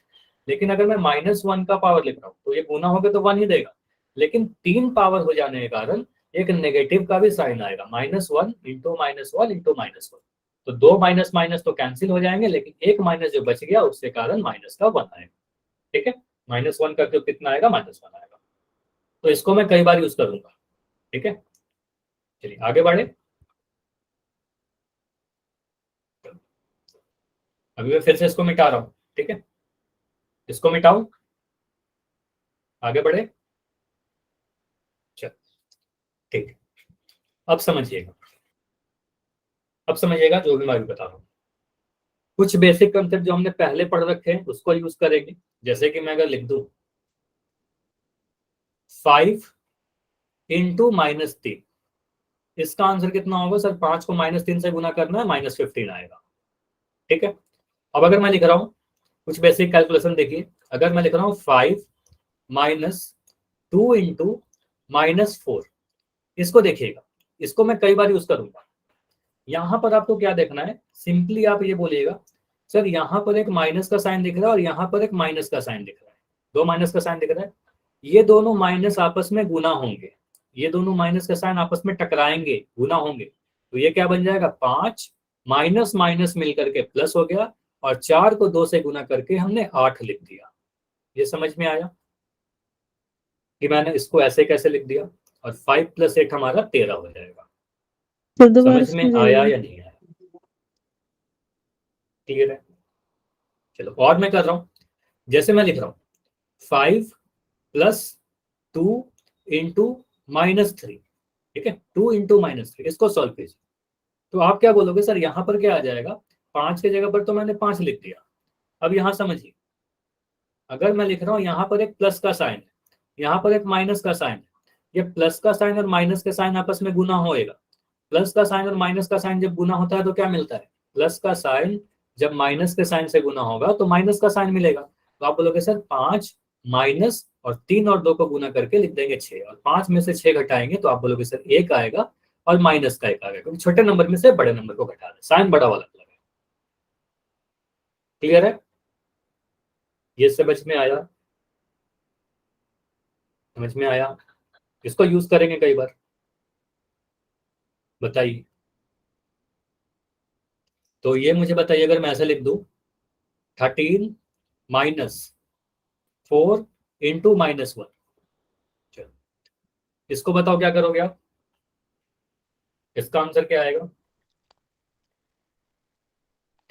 लेकिन अगर मैं -1 का पावर लिख रहा हूँ तो ये गुना होगा तो 1 ही देगा, लेकिन 3 पावर हो जाने के कारण एक नेगेटिव का भी साइन आएगा, -1 इंटू -1 इंटू -1। तो 2 माइनस माइनस तो कैंसिल हो जाएंगे, लेकिन एक माइनस जो बच गया उसके कारण माइनस का 1 आएगा। ठीक है, -1 का क्यूब कितना आएगा? -1 आएगा। तो इसको मैं कई बार यूज करूंगा। ठीक है, चलिए आगे बढ़े। अभी मैं फिर से इसको मिटा रहा हूं। ठीक है, इसको मिटाऊं, आगे बढ़े। चल ठीक, अब समझिएगा, अब समझिएगा जो भी मैं अभी बता रहा हूँ। कुछ बेसिक कंसेप्ट जो हमने पहले पढ़ रखे हैं उसको यूज करेंगे। जैसे कि मैं अगर लिख दूं 5 इंटू -3, इसका आंसर कितना होगा सर? 5 को -3 से गुना करना है, -15 आएगा। ठीक है, अब अगर मैं लिख रहा हूँ कुछ बेसिक कैलकुलेशन देखिए, अगर मैं लिख रहा हूँ 5 - 2 इंटू -4, इसको देखिएगा, इसको मैं कई बार यूज करूंगा। यहां पर आपको क्या देखना है, सिंपली आप ये बोलिएगा सर यहाँ पर एक माइनस का साइन दिख रहा है और यहाँ पर एक माइनस का साइन दिख रहा है, 2 माइनस का साइन दिख रहा है, ये दोनों माइनस आपस में गुना होंगे, ये दोनों माइनस का साइन आपस में टकराएंगे, गुना होंगे, तो ये क्या बन जाएगा? 5 माइनस माइनस मिलकर के प्लस हो गया, और 4 को 2 से गुना करके हमने 8 लिख दिया। ये समझ में आया कि मैंने इसको ऐसे कैसे लिख दिया? और 5 + 8 हमारा 13 हो जाएगा। समझ में आया या नहीं आया? क्लियर है? चलो और मैं कर रहा हूं, जैसे मैं लिख रहा हूं 5 + 2 इंटू -3। ठीक है, 2 इंटू -3, इसको सॉल्व कीजिए। तो आप क्या बोलोगे सर यहाँ पर क्या आ जाएगा? 5 की जगह पर तो मैंने 5 लिख दिया। अब यहाँ समझिए, अगर मैं लिख रहा हूँ यहाँ पर एक प्लस का साइन है, यहाँ पर एक माइनस का साइन है, ये प्लस का साइन और माइनस का साइन आपस में गुना होएगा। प्लस का साइन और माइनस का साइन जब गुना होता है तो क्या मिलता है? प्लस का साइन जब माइनस के साइन से गुना होगा तो माइनस का साइन मिलेगा। तो आप बोलोगे सर 5 माइनस और 3 और 2 को गुना करके लिख देंगे 6, और 5 में से 6 घटाएंगे तो आप बोलोगे सर 1 आएगा और माइनस का 1 आएगा, क्योंकि छोटे नंबर में से बड़े नंबर को घटा दें, साइन बड़ा वाला लगेगा। क्लियर है? ये समझ में आया? समझ में आया? इसको यूज करेंगे कई बार, बताइए। तो ये मुझे बताइए, अगर मैं ऐसे लिख दूं 13 - 4 इंटू -1, चलो इसको बताओ क्या करोगे आप? इसका आंसर क्या आएगा?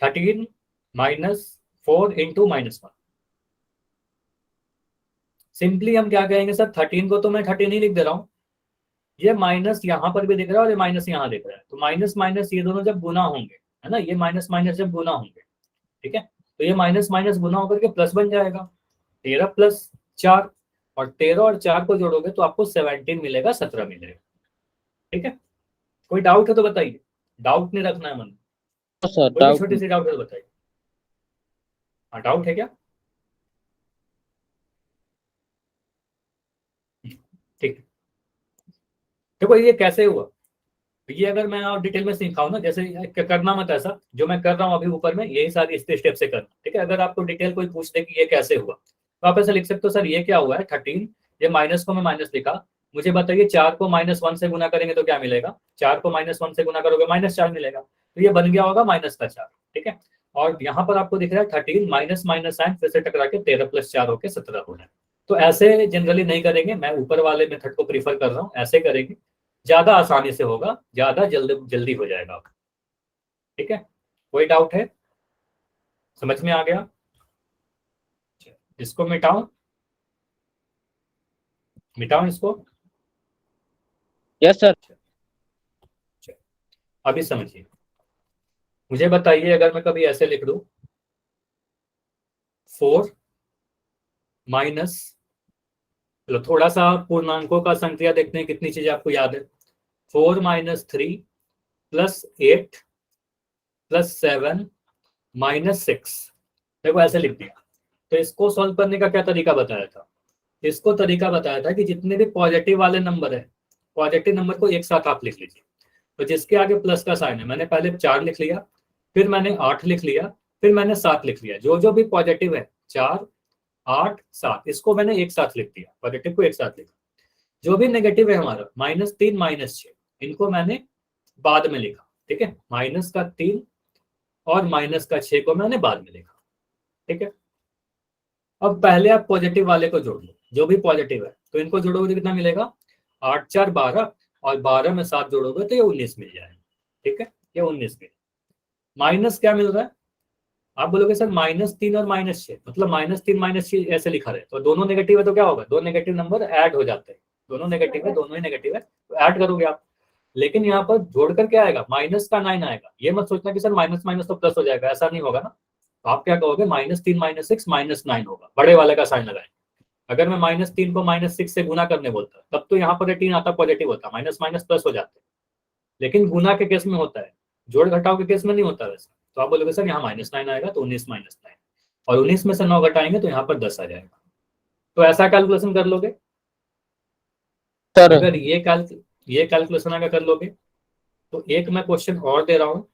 13 - 4 इंटू -1। सिंपली हम क्या कहेंगे सर, 13 को तो मैं 13 ही लिख दे रहा हूं, ये माइनस यहाँ पर भी दिख रहा है और ये माइनस यहाँ दिख रहा है, तो माइनस माइनस ये दोनों जब गुना होंगे, है ना, ये माइनस माइनस जब गुना होंगे, ठीक है, तो ये माइनस माइनस गुना होकर के प्लस बन जाएगा, 13 + 4, और 13 और 4 को जोड़ोगे तो आपको 17 मिलेगा, 17 मिलेगा। ठीक है, कोई डाउट है तो बताइए, डाउट नहीं रखना है मन में, सर कोई भी डाउट छोटी सी डाउट है तो बताइए। हाँ, डाउट है क्या? ठीक, देखो ये कैसे हुआ, तो ये अगर मैं और डिटेल में सिखाऊं ना, जैसे करना मत ऐसा जो मैं कर रहा हूँ अभी ऊपर में, यही सारी स्टेप से करना, ठीक है। अगर आपको डिटेल कोई पूछ दे कि ये कैसे हुआ, तो आप ऐसे लिख सकते हो, सर ये क्या हुआ है 13, ये माइनस को मैं माइनस लिखा, मुझे बताइए 4 को -1 से गुना करेंगे तो क्या मिलेगा, 4 को -1 से गुना करोगे -4 मिलेगा, तो ये बन गया होगा -4, ठीक है। और यहाँ पर आपको दिख रहा है 13 माइनस माइनस साइन फिर से टकरा के 13 + 4 होके 17 हो रहा है। तो ऐसे जनरली नहीं करेंगे, मैं ऊपर वाले मेथड को प्रीफर कर रहा हूँ, ऐसे करेंगे ज्यादा आसानी से होगा, ज्यादा जल्दी हो जाएगा, ठीक है। कोई डाउट है, समझ में आ गया? इसको मिटाऊं इसको? Yes sir. अभी समझिए, मुझे बताइए अगर मैं कभी ऐसे लिख दूं 4 माइनस, चलो थोड़ा सा पूर्णांकों का संक्रिया देखते हैं कितनी चीजें आपको याद है। 4 - 3 + 8 + 7 - 6, देखो ऐसे लिख दिया। तो इसको सॉल्व करने का क्या तरीका बताया था? इसको तरीका बताया था कि जितने भी पॉजिटिव वाले नंबर है, पॉजिटिव नंबर को एक साथ आप लिख लीजिए। तो जिसके आगे प्लस का साइन है, मैंने पहले 4 लिख लिया, फिर मैंने 8 लिख लिया, फिर मैंने 7 लिख लिया। जो जो भी पॉजिटिव है 4, 8, 7, इसको मैंने एक साथ लिख दिया, पॉजिटिव को एक साथ लिखा। जो भी नेगेटिव है हमारा -3 -6, इनको मैंने बाद में लिखा, ठीक है। -3 और -6 को मैंने बाद में लिखा, ठीक है। अब पहले आप पॉजिटिव वाले को जोड़ लो, जो भी पॉजिटिव है, तो इनको जोड़ोगे तो कितना मिलेगा, 8 × 4 = 12, और 12 में 7 जोड़ोगे तो ये 19 मिल जाएगा, ठीक है। ये 19 मिल, माइनस क्या मिल रहा है? आप बोलोगे सर -3 और -6, मतलब -3 -6 ऐसे लिखा रहे, तो दोनों नेगेटिव है तो क्या होगा, दो नेगेटिव नंबर ऐड हो जाते हैं, दोनों नेगेटिव है, दोनों ही नेगेटिव है, तो ऐड करोगे आप। लेकिन यहाँ पर जोड़कर क्या आएगा, -9 आएगा। ये मत सोचना कि सर माइनस माइनस तो प्लस हो जाएगा, ऐसा नहीं होगा ना। तो आप क्या कहोगे, -3 - 6 -9 होगा, बड़े वाले का साइन लगाएंगे। अगर मैं -3 को -6 से गुना करने बोलता तब तो यहाँ पर 18 आता, पॉजिटिव होता, माइनस माइनस प्लस हो जाते, लेकिन गुना के केस में होता है, जोड़ घटाव के केस में नहीं होता वैसे। तो आप बोलोगे सर यहाँ -9 आएगा, तो 19 - 9, और 19 में से 9 घटाएंगे तो यहाँ पर 10 आ जाएगा। तो ऐसा कैलकुलेशन कर लोगे सर अगर ये कैलकुलेशन अगर कर लोगे तो एक मैं क्वेश्चन और दे रहा हूँ,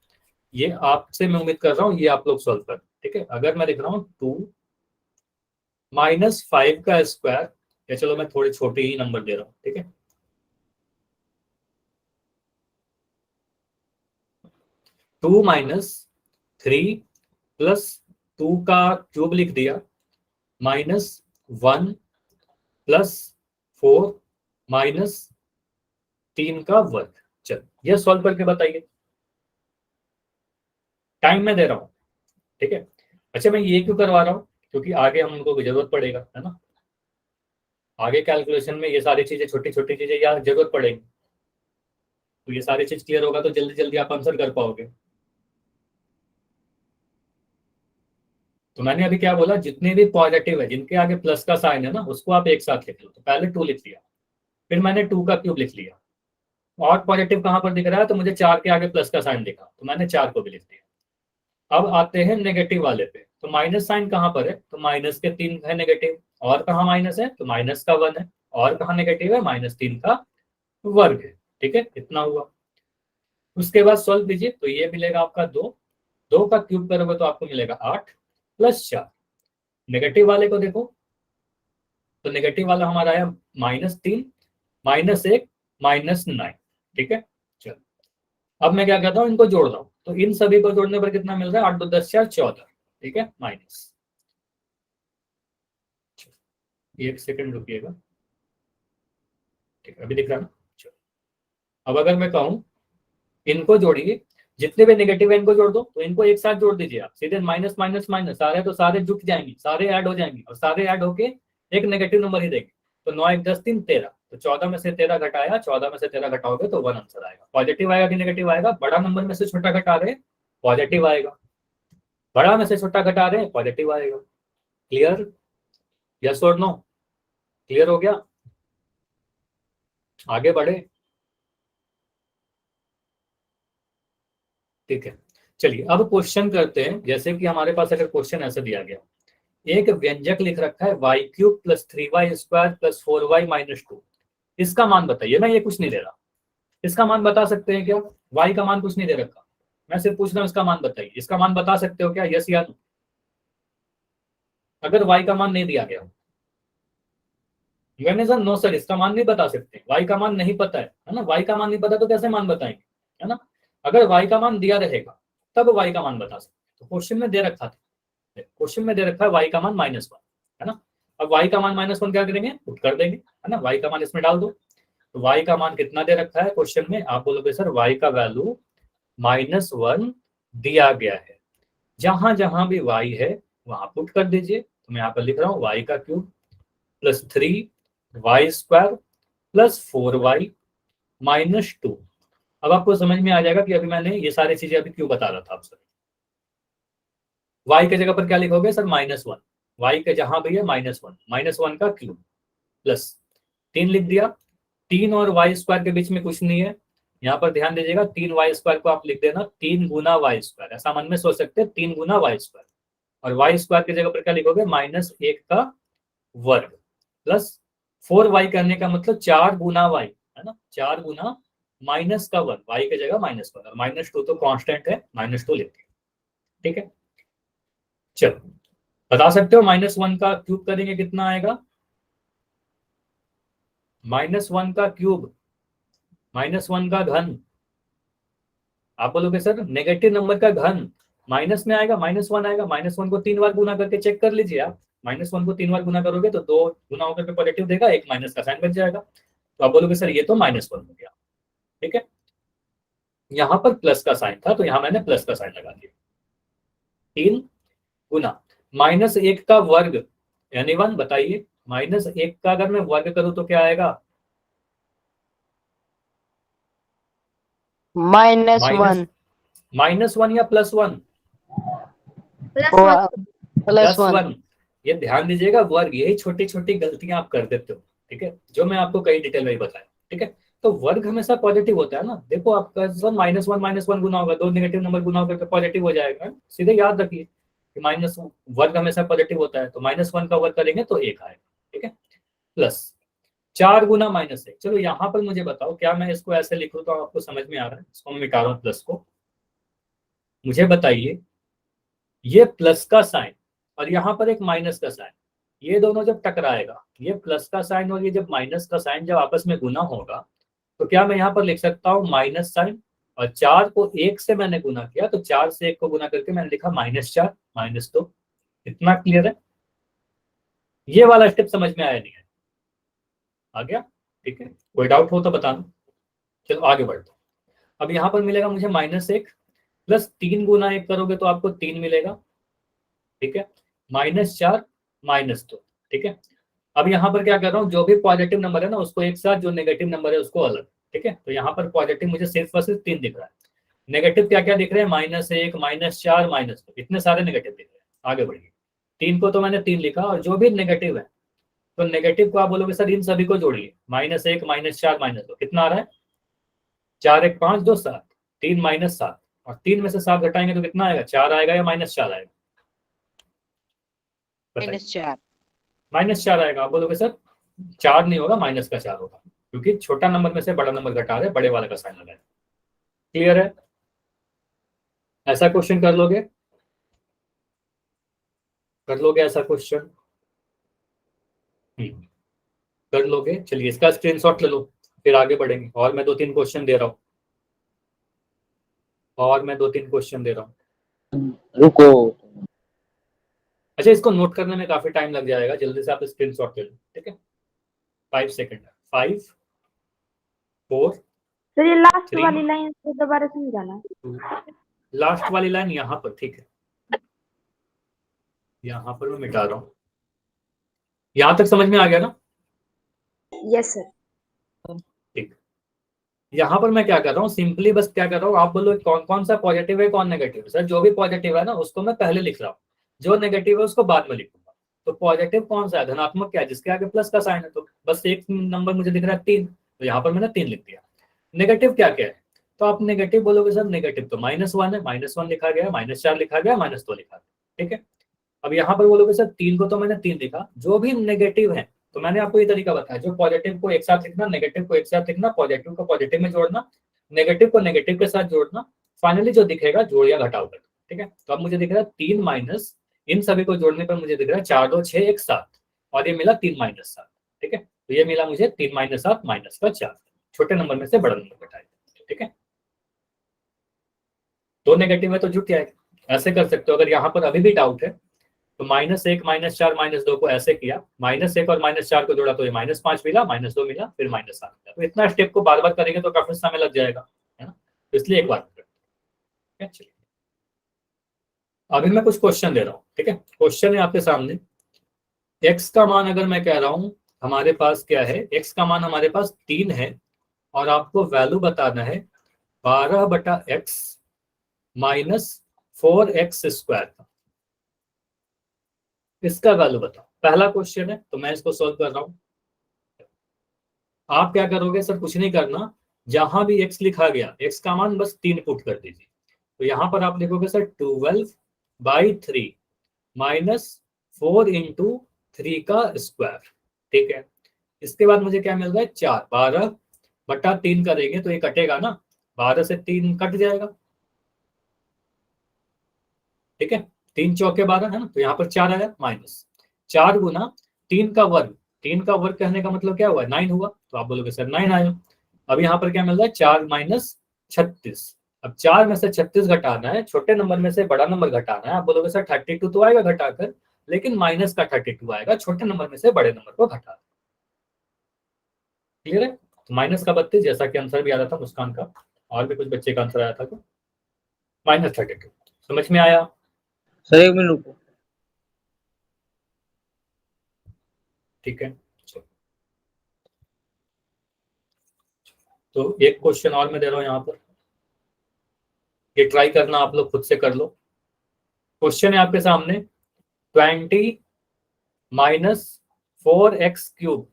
ये आपसे मैं उम्मीद कर रहा हूँ ये आप लोग सॉल्व कर, ठीक है। अगर मैं लिख रहा हूँ 2 - 5 का स्क्वायर, या चलो मैं थोड़े छोटे ही नंबर दे रहा हूँ, ठीक है। 2 - 3 + 2 का क्यूब लिख दिया, -1 + 4 - 3 का वर्ग। चलो ये सॉल्व करके बताइए, टाइम में दे रहा हूँ, ठीक है। अच्छा मैं ये क्यों करवा रहा हूँ, क्योंकि आगे हमको जरूरत पड़ेगा, है ना। आगे कैलकुलेशन में ये सारी चीजें, छोटी छोटी चीजें यार जरूरत पड़ेगी, तो ये सारी चीज क्लियर होगा तो जल्दी जल्दी आप आंसर कर पाओगे। तो मैंने अभी क्या बोला, जितने भी पॉजिटिव है जिनके आगे प्लस का साइन है ना, उसको आप एक साथ लिख लो। तो पहले 2 लिख लिया, फिर मैंने 2 का क्यूब लिख लिया, और पॉजिटिव कहां पर दिख रहा है, तो मुझे 4 के आगे प्लस का साइन दिखा, तो मैंने 4 को भी लिख दिया। अब आते हैं नेगेटिव वाले पे, तो माइनस साइन कहां पर है, तो -3 है नेगेटिव, और कहाँ माइनस है, तो -1 है, और कहाँ नेगेटिव है, -3 का वर्ग है, ठीक है। इतना हुआ, उसके बाद सॉल्व कीजिए, तो ये मिलेगा आपका 2 का क्यूब करोगे तो आपको मिलेगा 8 + 4। नेगेटिव वाले को देखो, तो नेगेटिव वाला हमारा आया -3 -1 -9, ठीक है। चलो अब मैं क्या करता हूँ, इनको जोड़ रहा हूँ, तो इन सभी को जोड़ने पर कितना मिल रहा है, 8 × 2 = 10 4 14, ठीक है, माइनस। एक सेकंड रुकिएगा, ठीक है, अभी दिख रहा है ना। चलो अब अगर मैं कहूँ इनको जोड़िए, जितने भी नेगेटिव है इनको जोड़ दो, तो इनको एक साथ जोड़ दीजिए आप, सीधे माइनस माइनस माइनस, सारे तो सारे जुट जाएंगे, सारे ऐड हो जाएंगे, और सारे ऐड होके एक नेगेटिव नंबर ही देंगे। तो 9 1 10 3 13, तो 14 में से 13 घटाया, 14 में से 13 घटाओगे तो 1 आंसर आएगा। पॉजिटिव आएगा कि नेगेटिव आएगा, बड़ा नंबर में से छोटा घटा रहे पॉजिटिव आएगा, बड़ा में से छोटा घटा रहे पॉजिटिव आएगा। क्लियर, यस और नो, क्लियर हो गया, आगे बढ़े, ठीक है। चलिए अब क्वेश्चन करते हैं, जैसे कि हमारे पास अगर क्वेश्चन ऐसा दिया गया, एक व्यंजक लिख रखा है y³ + 3y² + 4y - 2, इसका मान बताइए। मैं ये कुछ नहीं दे रहा, इसका मान बता सकते हैं क्या? y का मान कुछ नहीं दे रखा, मैं सिर्फ पूछ रहा हूँ इसका मान बताइए। इसका मान बता सकते हो क्या? यस या नो? अगर y का मान नहीं दिया गया, मैंने सर नो सर इसका मान नहीं बता सकते, y का मान नहीं पता है ना, y का मान नहीं पता तो कैसे मान बताएंगे, है ना? अगर y का मान दिया रहेगा तब y का मान बता सकते। तो क्वेश्चन में दे रखा था, क्वेश्चन में दे रखा है y का मान -1, है ना? अब y का मान -1 क्या करेंगे? पुट कर देंगे, है ना? y का मान इसमें डाल दो। तो y का मान कितना दे रखा है क्वेश्चन में? आप बोलोगे सर y का वैल्यू -1 दिया गया है, जहां जहां भी y है वहां पुट कर दीजिए। तो मैं यहाँ पर लिख रहा हूँ y का cube plus 3y² plus 4y -2। अब आपको समझ में आ जाएगा कि अभी मैंने ये सारी चीजें अभी क्यों बता रहा था आपसे। y के जगह पर क्या लिखोगे सर? -1, y के जहां भी है -1 का क्यूब प्लस 3 लिख दिया। 3 और y² के बीच में कुछ नहीं है, यहाँ पर ध्यान दीजिएगा। 3y² को आप लिख देना 3 गुना y², ऐसा मन में सोच सकते हैं 3 गुना y²। और y² की जगह पर क्या लिखोगे? -1 का वर्ग प्लस 4y करने का मतलब 4 गुना y, है ना? 4 गुना माइनस का वर्ग, y की जगह -1 और -2 तो कांस्टेंट है, -2 लिख दिया। ठीक है, चलो बता सकते हो -1 का क्यूब करेंगे कितना आएगा? -1 का क्यूब, -1 का घन। आप बोलोगे सर नेगेटिव नंबर का घन माइनस में आएगा, -1 आएगा। -1 को 3 बार गुना करके चेक कर लीजिए आप। -1 को 3 बार गुना करोगे तो 2 गुना होकर के पॉजिटिव देगा, एक माइनस का साइन बच जाएगा। तो आप बोलोगे सर ये तो -1 हो गया। ठीक है, यहाँ पर प्लस का साइन था तो यहाँ मैंने प्लस का साइन लगा दिया। 3 गुना -1 का वर्ग यानी 1। बताइए -1 का अगर मैं वर्ग करूं तो क्या आएगा? -1 -1 या +1? +1। ये ध्यान दीजिएगा, वर्ग, यही छोटी छोटी गलतियां आप कर देते हो। ठीक है, जो मैं आपको कई डिटेल में बताया। ठीक है, तो वर्ग हमेशा पॉजिटिव होता है ना। देखो आपका -1 गुना होगा, 2 नेगेटिव नंबर गुना होकर पॉजिटिव हो जाएगा। सीधे याद रखिए कि माइनस वर्ग हमेशा पॉजिटिव होता है, तो -1 का वर्ग करेंगे तो 1 आएगा। ठीक है, प्लस 4 गुना -1। चलो यहाँ पर मुझे बताओ, क्या मैं इसको ऐसे लिखूं तो आपको समझ में आ रहा है? इसको मैं मिटा रहा हूँ प्लस को। मुझे बताइए ये प्लस का साइन और यहाँ पर एक माइनस का साइन, ये दोनों जब टकराएगा, ये प्लस का साइन और ये जब माइनस का साइन जब आपस में गुना होगा, तो क्या मैं यहाँ पर लिख सकता हूँ माइनस साइन? और 4 को 1 से मैंने गुना किया, तो 4 से 1 को गुना करके मैंने लिखा -4 -2। इतना क्लियर है? ये वाला स्टेप समझ में आया नहीं है? आ गया? ठीक है, कोई डाउट हो तो बताना। चलो आगे बढ़ते। अब यहाँ पर मिलेगा मुझे -1 प्लस 3 गुना 1 करोगे तो आपको 3 मिलेगा। ठीक है, -4 -2। ठीक है, अब यहाँ पर क्या कर रहा हूँ, जो भी पॉजिटिव नंबर है ना उसको एक साथ, जो नेगेटिव नंबर है उसको अलग। ठीक है, तो यहाँ पर पॉजिटिव मुझे सिर्फ और सिर्फ 3 दिख रहा है। नेगेटिव क्या क्या दिख रहे हैं? -1 -4 -2, इतने सारे नेगेटिव दिख रहे हैं। आगे बढ़िए, 3 को तो मैंने 3 लिखा, और जो भी नेगेटिव है तो नेगेटिव को आप बोलोगे सर इन सभी को जोड़िए। -1 -4 -2 कितना आ रहा है? 4 1 5 2 7, 3 -7, और 3 में से 7 घटाएंगे तो कितना आएगा? 4 आएगा या -4 आएगा? -4 -4 आएगा। आप बोलोगे सर 4 नहीं होगा, माइनस का 4 होगा, क्योंकि छोटा नंबर में से बड़ा नंबर घटा रहे, बड़े वाले का साइन लगाए। क्लियर है? ऐसा क्वेश्चन कर लोगे? कर लोगे ऐसा क्वेश्चन? कर लोगे? चलिए इसका स्क्रीनशॉट ले लो, फिर आगे बढ़ेंगे। और मैं 2-3 क्वेश्चन दे रहा हूँ, रुको। अच्छा, इसको नोट करने में काफी टाइम लग जाएगा, जल्दी से आप स्क्रीनशॉट ले लो। ठीक है, 5 सेकंड, 5 4 सर ये लास्ट 3 वाली लाइन को दोबारा समझाना। 2। लास्ट वाली लाइन यहाँ पर, ठीक है, यहाँ पर मैं मिटा रहा हूँ। यहाँ तक समझ में आ गया ना? Yes sir. ठीक, यहाँ पर मैं क्या कर रहा हूँ, सिंपली बस क्या कर रहा हूँ, आप बोलो कौन कौन सा पॉजिटिव है कौन नेगेटिव है। सर जो भी पॉजिटिव है ना उसको मैं पहले लिख रहा हूँ, जो नेगेटिव है उसको बाद में लिखूंगा। तो पॉजिटिव कौन सा है? धनात्मक क्या है? जिसके आगे प्लस का साइन है। तो बस एक नंबर मुझे दिख रहा है 3, तो यहाँ पर मैंने 3 लिख दिया। नेगेटिव क्या क्या है? तो आप नेगेटिव बोलोगे सर नेगेटिव तो -1 है, -1 लिखा गया, -4 लिखा गया, -2 लिखा गया। ठीक है, अब यहाँ पर बोलोगे सर 3 को तो मैंने 3 लिखा, जो भी नेगेटिव है तो मैंने आपको ये तरीका बताया, जो पॉजिटिव को एक साथ लिखना, नेगेटिव को एक साथ लिखना, पॉजिटिव को पॉजिटिव में जोड़ना, नेगेटिव को नेगेटिव के साथ जोड़ना, फाइनली जो दिखेगा जोड़ या घटाव कर। ठीक है, तो अब मुझे दिख रहा है 3 माइनस, इन सभी को जोड़ने पर मुझे दिख रहा है 4 2 6 1 7, और ये मिला 3 माइनस 7। ठीक है, तो ये मिला मुझे 3 माइनस 7 माइनस का 4, छोटे नंबर में से बड़ा नंबर घटाए। ठीक है, दो नेगेटिव है तो जुट जाएगा। ऐसे कर सकते हो, अगर यहाँ पर अभी भी डाउट है तो -1 -4 -2 को ऐसे किया, -1 और -4 को जोड़ा तो ये -5 मिला, -2 मिला, फिर -7 मिला। तो इतना स्टेप को बार बार करेंगे तो काफी समय लग जाएगा, है ना, तो इसलिए एक बार करते हैं। चलिए अभी मैं कुछ क्वेश्चन दे रहा हूँ। ठीक है, क्वेश्चन है आपके सामने, x का मान अगर मैं कह रहा हूँ हमारे पास क्या है, x का मान हमारे पास 3 है और आपको वैल्यू बताना है 12/x -4x²। इसका वैल्यू बताओ। पहला क्वेश्चन है तो मैं इसको सॉल्व कर रहा हूं। आप क्या करोगे सर, कुछ नहीं करना, जहां भी x लिखा गया x का मान बस 3 पुट कर दीजिए। तो यहां पर आप लिखोगे सर 12/3 -4 × 3 का स्क्वायर। ठीक है, इसके बाद मुझे क्या मिल रहा है 4, 12/3 करेंगे तो ये कटेगा ना, 12 से 3 कट जाएगा। ठीक है, 3 चौके 12 है ना, तो यहाँ पर 4 आया, माइनस 4 गुना 3 का वर्ग, 3 का वर्ग कहने का मतलब क्या हुआ, 9 हुआ, तो आप बोलोगे सर 9 आया। अब यहाँ पर क्या मिल रहा है 4 - 36। अब 4 में से 36 घटाना है, छोटे नंबर में से बड़ा नंबर घटाना है। आप बोलोगे सर 32 तो आएगा घटाकर, लेकिन माइनस का 32 आएगा, छोटे नंबर में से बड़े नंबर को घटा। क्लियर है, तो माइनस का 32 जैसा कि आंसर भी आ रहा था मुस्कान का, और भी कुछ बच्चे का आंसर आया था, तो -32। समझ में आया सर? 1 मिनट रुको। ठीक है, तो एक क्वेश्चन और मैं दे रहा हूं यहाँ पर, ये ट्राई करना, आप लोग खुद से कर लो। क्वेश्चन है आपके सामने 20 - 4x³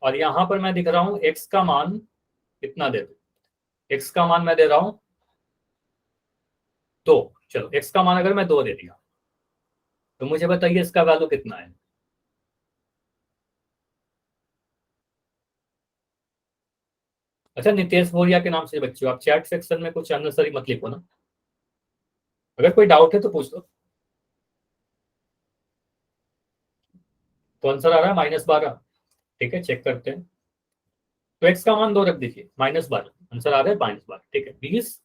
और यहां पर मैं दिख रहा हूं x का मान कितना दे दो, x का मान मैं दे रहा हूं 2। चलो x का मान अगर मैं 2 दे दिया तो मुझे बताइए इसका वैल्यू कितना है। अच्छा, नितेश बोरिया के नाम से बच्चों आप चैट सेक्शन में कुछ अननेसेसरी मत लिखो ना, अगर कोई डाउट है तो पूछ लो। तो आंसर आ रहा है -12। ठीक है, चेक करते हैं। तो x का मान 2 रख दीजिए, -12, आंसर आ रहा है -12। ठीक है, 20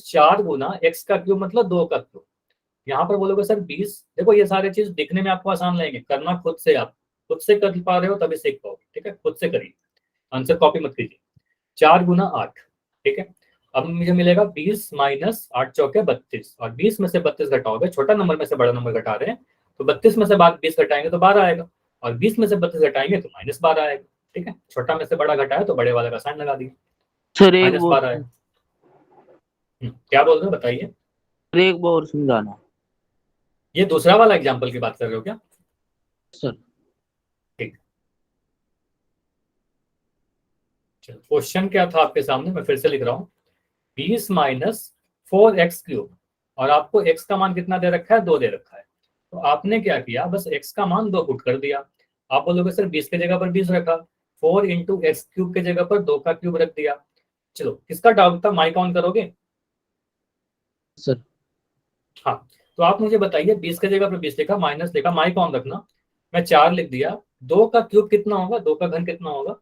- 4 गुना x का क्यूब मतलब 2 का क्यूब। यहाँ पर बोलोगे सर 20, देखो ये सारी चीज दिखने में आपको आसान लगेंगे, करना खुद से, आप खुद से कर पा रहे हो तभी सीख पाओगे। ठीक है, खुद से करिए, आंसर कॉपी मत कीजिए। 4 गुना 8। ठीक है, अब मुझे मिलेगा 20 - 8 चौके 32, और 20 में से 32 घटाओगे, छोटा नंबर में से बड़ा नंबर घटा रहे हैं, तो 32 में से 20 घटाएंगे तो 12 आएगा, और 20 में से 32 घटाएंगे तो -12 आएगा। ठीक है, छोटा में से बड़ा घटाया तो बड़े वाले का साइन लगा दिया, सर एक -12 आएगा। क्या बोल रहे हो बताइए? एक बार और समझाना। ये दूसरा वाला एग्जाम्पल की बात कर रहे हो क्या सर? ठीक, चलो क्वेश्चन क्या था आपके सामने, मैं फिर से लिख रहा हूँ, 20 - 4x³ और आपको x का मान कितना दे रखा है, 2 दे रखा है। तो आपने क्या किया, बस x का मान 2 पुट कर दिया। आप बोलोगे सर 20 के जगह पर 20 रखा, 4 × x³ के जगह पर 2 का क्यूब रख दिया। चलो किसका डाउट था, माई काउंट करोगे? सर हाँ, तो आप मुझे बताइए 20 के जगह पर 20 लिखा, माइनस लिखा, माई काउंट रखना, मैं 4 लिख दिया, 2 का क्यूब कितना होगा, 2 का घन कितना होगा?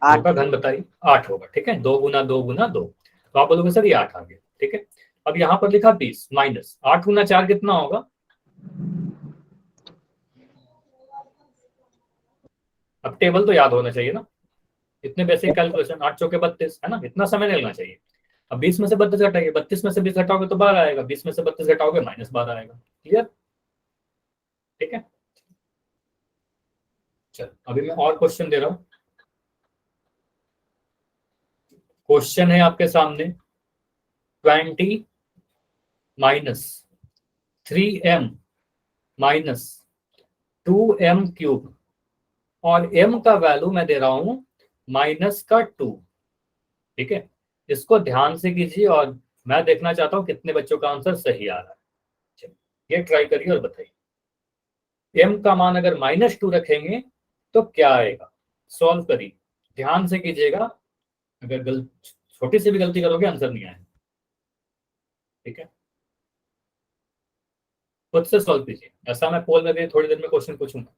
2 का घन बताइए, 8 होगा। ठीक है, 2 गुना 2 गुना 2, तो आप बोलोगे सर ये 8 आ गया। ठीक है, अब यहाँ पर लिखा 20 माइनस 8 गुना 4 कितना होगा? अब टेबल तो याद होना चाहिए ना, इतने बेसिक कैलकुलेशन, 8 चौके 32 है ना, इतना समय नहीं लगना चाहिए। अब 20 में से 32 घटाइए, 32 में से 20 घटाओगे तो 12 आएगा, 20 में से 32 घटाओगे -12 आएगा। क्लियर? ठीक है, चलो अभी मैं और क्वेश्चन दे रहा हूं। क्वेश्चन है आपके सामने 20 - 3m - 2m³ और m का वैल्यू मैं दे रहा हूं -2। ठीक है, इसको ध्यान से कीजिए और मैं देखना चाहता हूं कितने बच्चों का आंसर सही आ रहा है। ये ट्राई करिए और बताइए। m का मान अगर -2 रखेंगे तो क्या आएगा, सॉल्व करिए, ध्यान से कीजिएगा, अगर छोटी सी भी गलती करोगे आंसर नहीं आएगा, ठीक है। खुद से सॉल्व कीजिए, ऐसा मैं पोल में भी थोड़ी देर में क्वेश्चन पूछूंगा,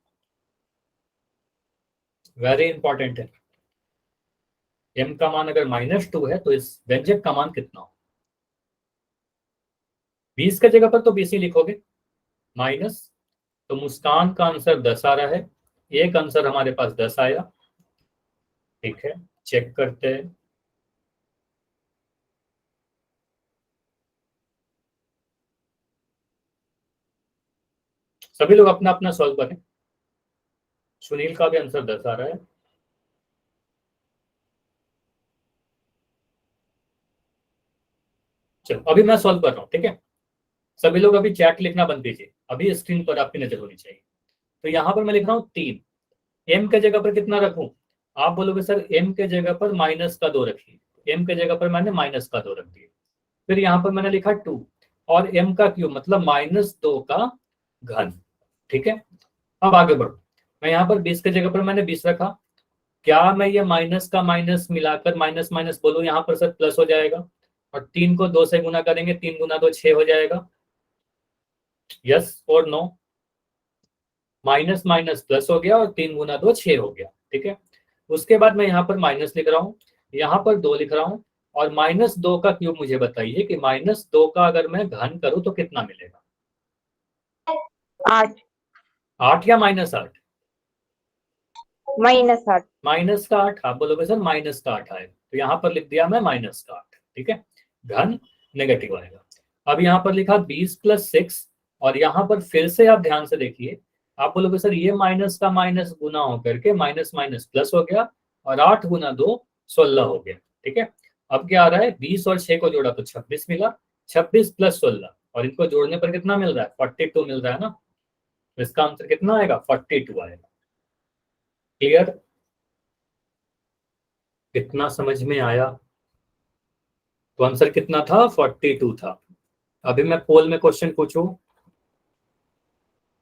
वेरी इंपॉर्टेंट है। m का मान अगर -2 है तो इस व्यंजक का मान कितना हो। 20 के जगह पर तो 20 ही लिखोगे, माइनस, तो मुस्कान का आंसर 10 आ रहा है, एक आंसर हमारे पास 10 आया, ठीक है। चेक करते हैं, सभी लोग अपना अपना सॉल्व करें। सुनील का भी आंसर 10 आ रहा है। चलो अभी मैं सॉल्व कर रहा हूँ, ठीक है। सभी लोग अभी चैट लिखना बंद कीजिए, अभी स्क्रीन पर आपकी नजर होनी चाहिए। तो यहाँ पर मैं लिख रहा हूँ 3, m के जगह पर कितना रखूं। आप बोलोगे सर m के जगह पर -2 रखिए, m के जगह पर मैंने -2 रख दिए। फिर यहाँ पर मैंने लिखा 2 और m का क्यूब मतलब -2 का घन, ठीक है। अब आगे बढ़ो, मैं यहाँ पर 20 के जगह पर मैंने 20 रखा, क्या मैं ये माइनस का माइनस मिलाकर माइनस माइनस बोलूं, यहाँ पर सर प्लस हो जाएगा, और 3 को 2 से गुना करेंगे, 3 गुना 2 6 हो जाएगा, यस और नो। माइनस माइनस प्लस हो गया और 3 गुना 2 6 हो गया, ठीक है। उसके बाद मैं यहाँ पर माइनस लिख रहा हूँ, यहाँ पर 2 लिख रहा हूँ, और -2 का क्यूब मुझे बताइए कि -2 का अगर मैं घन करूं तो कितना मिलेगा। 8 8 या -8? -8 माइनस का 8, आप बोलोगे सर माइनस का 8 आएगा, तो यहाँ पर लिख दिया मैं -8, ठीक है। घन नेगेटिव आएगा। अब यहाँ पर लिखा 20 + 6, और यहाँ पर फिर से आप ध्यान से देखिए, आप बोलोगे सर ये माइनस का माइनस गुना होकर के माइनस माइनस प्लस हो गया, और 8 गुना 2 16 हो गया, ठीक है। अब क्या आ रहा है, 20 और 6 को जोड़ा तो 26 मिला, 26 + 16, और इनको जोड़ने पर कितना मिल रहा है, 42 मिल रहा है ना। तो इसका आंसर कितना आएगा, 42 आएगा। क्लियर, कितना समझ में आया। तो आंसर कितना था, 42 था। अभी मैं पोल में क्वेश्चन पूछूं।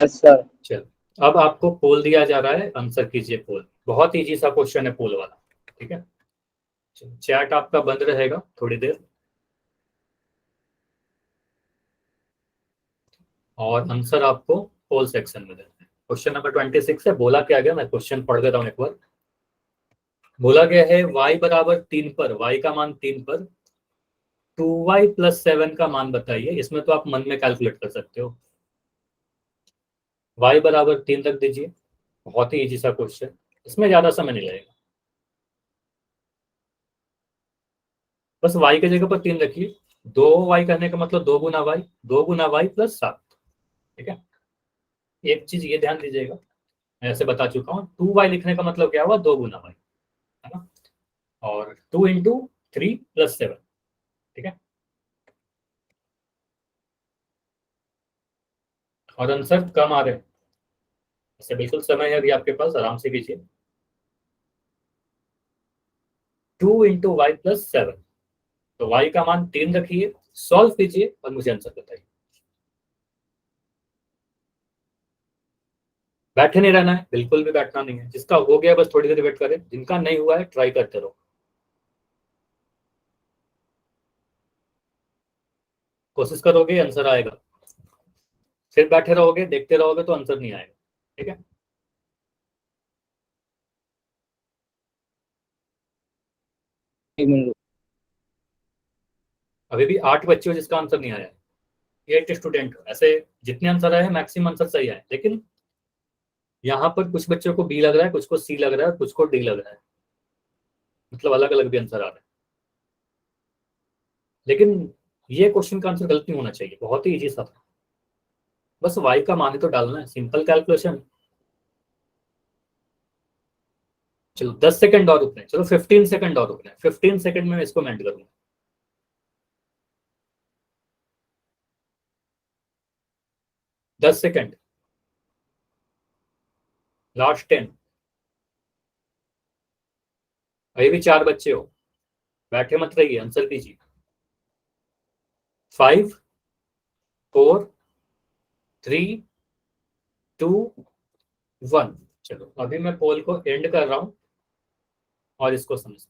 Yes sir. चलो अब आपको पोल दिया जा रहा है, आंसर कीजिए पोल, बहुत इजी सा क्वेश्चन है पोल वाला, ठीक है। चैट आपका बंद रहेगा थोड़ी देर, और आंसर आपको पोल सेक्शन में देना है। क्वेश्चन नंबर 26 है, बोला क्या गया, मैं क्वेश्चन पढ़ देता हूँ एक बार। बोला गया है y बराबर 3 पर, y का मान 3 पर 2y + 7 का मान बताइए। इसमें तो आप मन में कैलकुलेट कर सकते हो, y बराबर 3 रख दीजिए, बहुत ही इजी सा क्वेश्चन, इसमें ज्यादा समय नहीं लगेगा। बस y के जगह पर 3 रखिए, 2y करने का मतलब 2 गुना y, 2 गुना y + 7, ठीक है। एक चीज ये ध्यान दीजिएगा, मैं ऐसे बता चुका हूँ, 2y लिखने का मतलब क्या हुआ, 2 गुना y, है ना, और 2 × 3 + 7, ठीक है। और आंसर कम आ रहे हैं, ऐसे बिल्कुल समय है अभी आपके पास, आराम से कीजिए। 2 × y + 7, तो y का मान 3 रखिए, सॉल्व कीजिए और मुझे आंसर बताइए। बैठे नहीं रहना है, बिल्कुल भी बैठना नहीं है, जिसका हो गया बस थोड़ी देर वेट करें, जिनका नहीं हुआ है ट्राई करते रहो। कोशिश करोगे आंसर आएगा, फिर बैठे रहोगे देखते रहोगे तो आंसर नहीं आएगा, ठीक है। एक मिनट। अभी भी 8 बच्चे हो जिसका आंसर नहीं आया है, 8 स्टूडेंट हो, ऐसे जितने आंसर आए हैं मैक्सिमम आंसर सही आए, लेकिन यहाँ पर कुछ बच्चों को बी लग रहा है, कुछ को सी लग रहा है, कुछ को डी लग रहा है, मतलब अलग अलग भी आंसर आ रहे हैं। लेकिन ये क्वेश्चन का आंसर गलत नहीं होना चाहिए, बहुत ही इजी सा था, बस वाई का मान ही तो डालना है, सिंपल कैलकुलेशन। चलो 10 सेकंड और रुकने, चलो 15 सेकंड और रुकने, 15 सेकंड में मैं इसको मेंट करूंगा। 10 सेकंड, लास्ट 10। अभी भी 4 बच्चे हो, बैठे मत रहिए, आंसर कीजिए। 5 4 3 2 1। चलो अभी मैं पोल को एंड कर रहा हूं और इसको समझ,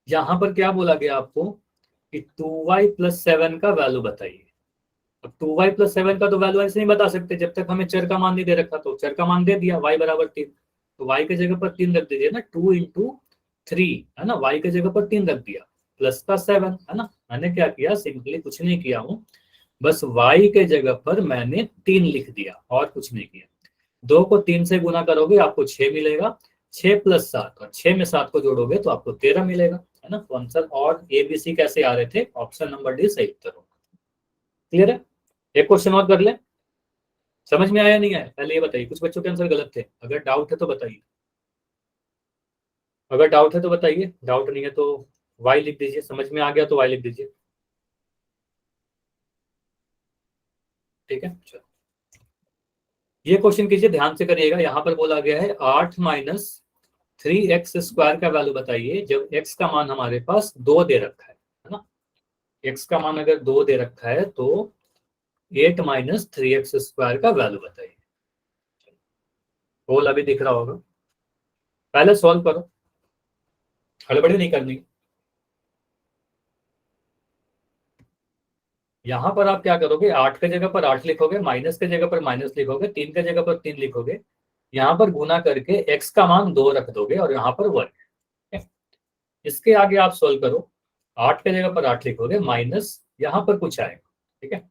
यहां पर क्या बोला गया आपको कि 2y + 7 का वैल्यू बताइए। अब 2y + 7 का तो वैल्यू ऐसे नहीं बता सकते जब तक हमें चर का मान नहीं दे रखा। तो चर का मान दे दिया y = 3, तो y की जगह पर 3 रख दीजिए ना, 2 × 3 है ना, y की जगह पर 3 रख दिया, प्लस का 7 है ना। मैंने क्या किया, सिंपली कुछ नहीं किया हूं, बस y के जगह पर मैंने 3 लिख दिया और कुछ नहीं किया। 2 को 3 से गुना करोगे आपको 6 मिलेगा, 6 + 7 और 6 में 7 को जोड़ोगे तो आपको 13 मिलेगा, है ना। तो आंसर और ABC कैसे आ रहे थे, ऑप्शन नंबर डी सही उत्तर होगा। क्लियर है। एक क्वेश्चन और कर ले, समझ में आया नहीं आया पहले ये बताइए। कुछ बच्चों के आंसर गलत थे, अगर डाउट है तो बताइए, अगर डाउट है तो बताइए, डाउट नहीं है तो वाई लिख दीजिए, समझ में आ गया तो वाई लिख दीजिए, ठीक है। चलो ये क्वेश्चन कीजिए, ध्यान से करिएगा। यहाँ पर बोला गया है 8 - 3x² का वैल्यू बताइए जब x का मान हमारे पास 2 दे रखा है ना। x का मान अगर 2 दे रखा है तो 8 - 3x² का वैल्यू बताइए। होल अभी दिख रहा होगा, पहले सॉल्व करो, हड़बड़ी नहीं करनी। यहां पर आप क्या करोगे, 8 के जगह पर 8 लिखोगे, माइनस के जगह पर माइनस लिखोगे, 3 के जगह पर 3 लिखोगे, यहां पर गुना करके x का मान 2 रख दोगे और यहाँ पर 1। इसके आगे आप सोल्व करो, 8 के जगह पर 8 लिखोगे, माइनस यहाँ पर कुछ आएगा, ठीक है।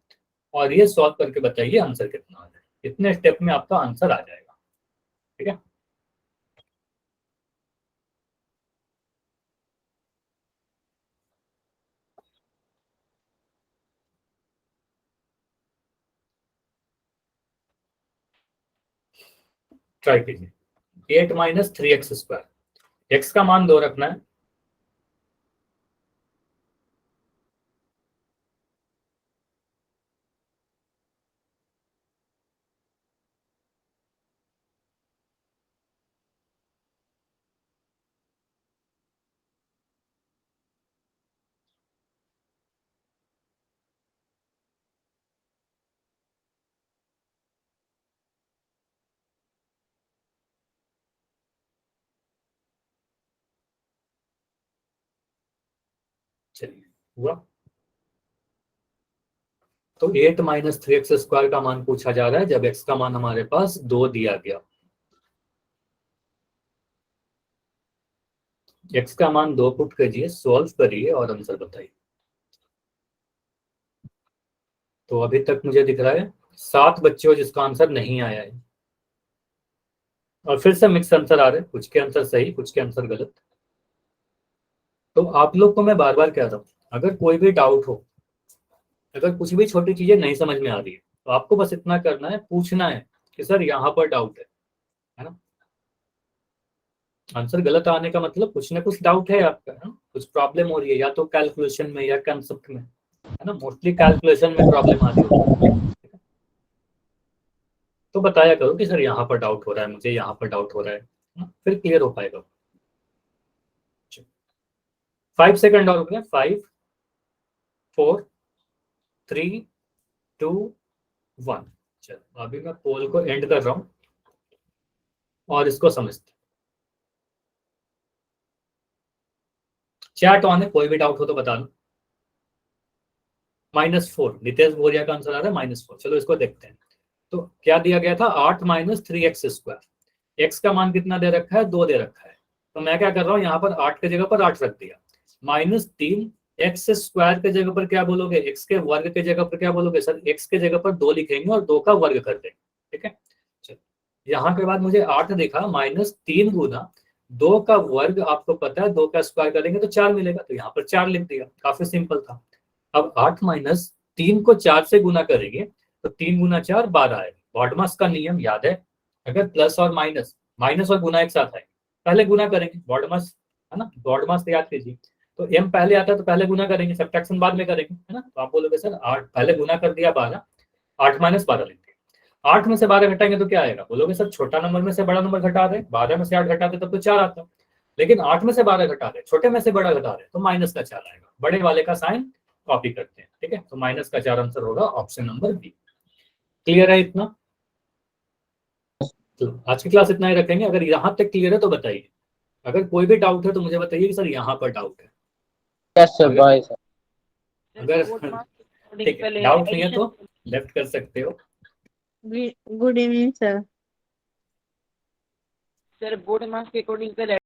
और ये सॉल्व करके बताइए आंसर कितना आ जाएगा। इतने स्टेप में आपका आंसर आ जाएगा, ठीक है। ट्राई कीजिए। 8 - 3x², x का मान 2 रखना है, चलिए हुआ। तो 8 - 3x² का मान पूछा जा रहा है जब x का मान हमारे पास 2 दिया गया। x का मान 2 पुट कीजिए, सॉल्व करिए और आंसर बताइए। तो अभी तक मुझे दिख रहा है 7 बच्चे हो जिसका आंसर नहीं आया है, और फिर से मिक्स आंसर आ रहे हैं, कुछ के आंसर सही कुछ के आंसर गलत। तो आप लोग को मैं बार बार कह रहा हूँ, अगर कोई भी डाउट हो, अगर कुछ भी छोटी चीजें नहीं समझ में आ रही है तो आपको बस इतना करना है, पूछना है कि सर यहाँ पर डाउट है ना। आंसर गलत आने का मतलब कुछ ना कुछ डाउट है आपका, है ना? कुछ प्रॉब्लम हो रही है, या तो कैलकुलेशन में या कंसेप्ट में, है ना। मोस्टली कैलकुलेशन में प्रॉब्लम आ रही होती है, तो बताया करो कि सर यहाँ पर डाउट हो रहा है, मुझे यहाँ पर डाउट हो रहा है ना? फिर क्लियर हो पाएगा। 5 सेकंड और हो गए, 5 4 3 2 1। चलो अभी मैं पोल को एंड कर रहा हूं और इसको समझते। चैट ऑन है, कोई भी डाउट हो तो बता दो। -4 नितेश बोरिया का आंसर आ रहा है -4। चलो इसको देखते हैं। तो क्या दिया गया था, 8 - 3x²। x का मान कितना दे रखा है, 2 दे रखा है। तो मैं क्या कर रहा हूँ, यहाँ पर 8 के जगह पर 8 रख दिया, -3 x² के जगह पर क्या बोलोगे, x के वर्ग के जगह पर क्या बोलोगे, सर x के जगह पर 2 लिखेंगे और 2 का वर्ग कर देंगे, ठीक है। चलो यहाँ के बाद मुझे 8 देखा, -3 गुना 2 का वर्ग, आपको पता है 2 का स्क्वायर करेंगे तो 4 मिलेगा, तो यहाँ पर 4 लिख दिया, काफी सिंपल था। अब 8 - 3 को 4 से गुना करेंगे तो 3 गुना 4 12 है। बॉडमास का नियम याद है, अगर प्लस और माइनस और गुना एक साथ आए पहले गुना करेंगे, बॉडमास है ना, बॉडमास याद कीजिए। तो m पहले आता है तो पहले गुना करेंगे, सब्ट्रैक्शन बाद में करेंगे, है ना। तो आप बोलोगे सर 8 पहले गुना कर दिया 12, 8 - 12 लिख दिया। 8 में से 12 घटाएंगे तो क्या आएगा, बोलोगे सर छोटा नंबर में से बड़ा नंबर घटा रहे, 12 में से 8 घटाते तब तो 4 आता है, लेकिन 8 में से 12 घटा रहे, छोटे में से बड़ा घटा रहे तो -4 आएगा। बड़े वाले का साइन कॉपी करते हैं। ठीक है, तो माइनस का 4 आंसर होगा ऑप्शन नंबर बी। क्लियर है इतना? तो आज की क्लास इतना ही रखेंगे। अगर यहाँ तक क्लियर है तो बताइए, अगर कोई भी डाउट है तो मुझे बताइए कि सर यहाँ पर डाउट है। Yes sir, bye sir. अगर ठीक है, डाउट नहीं है तो लेफ्ट कर सकते हो। Good evening sir. Sir board marks के अकॉर्डिंग पहले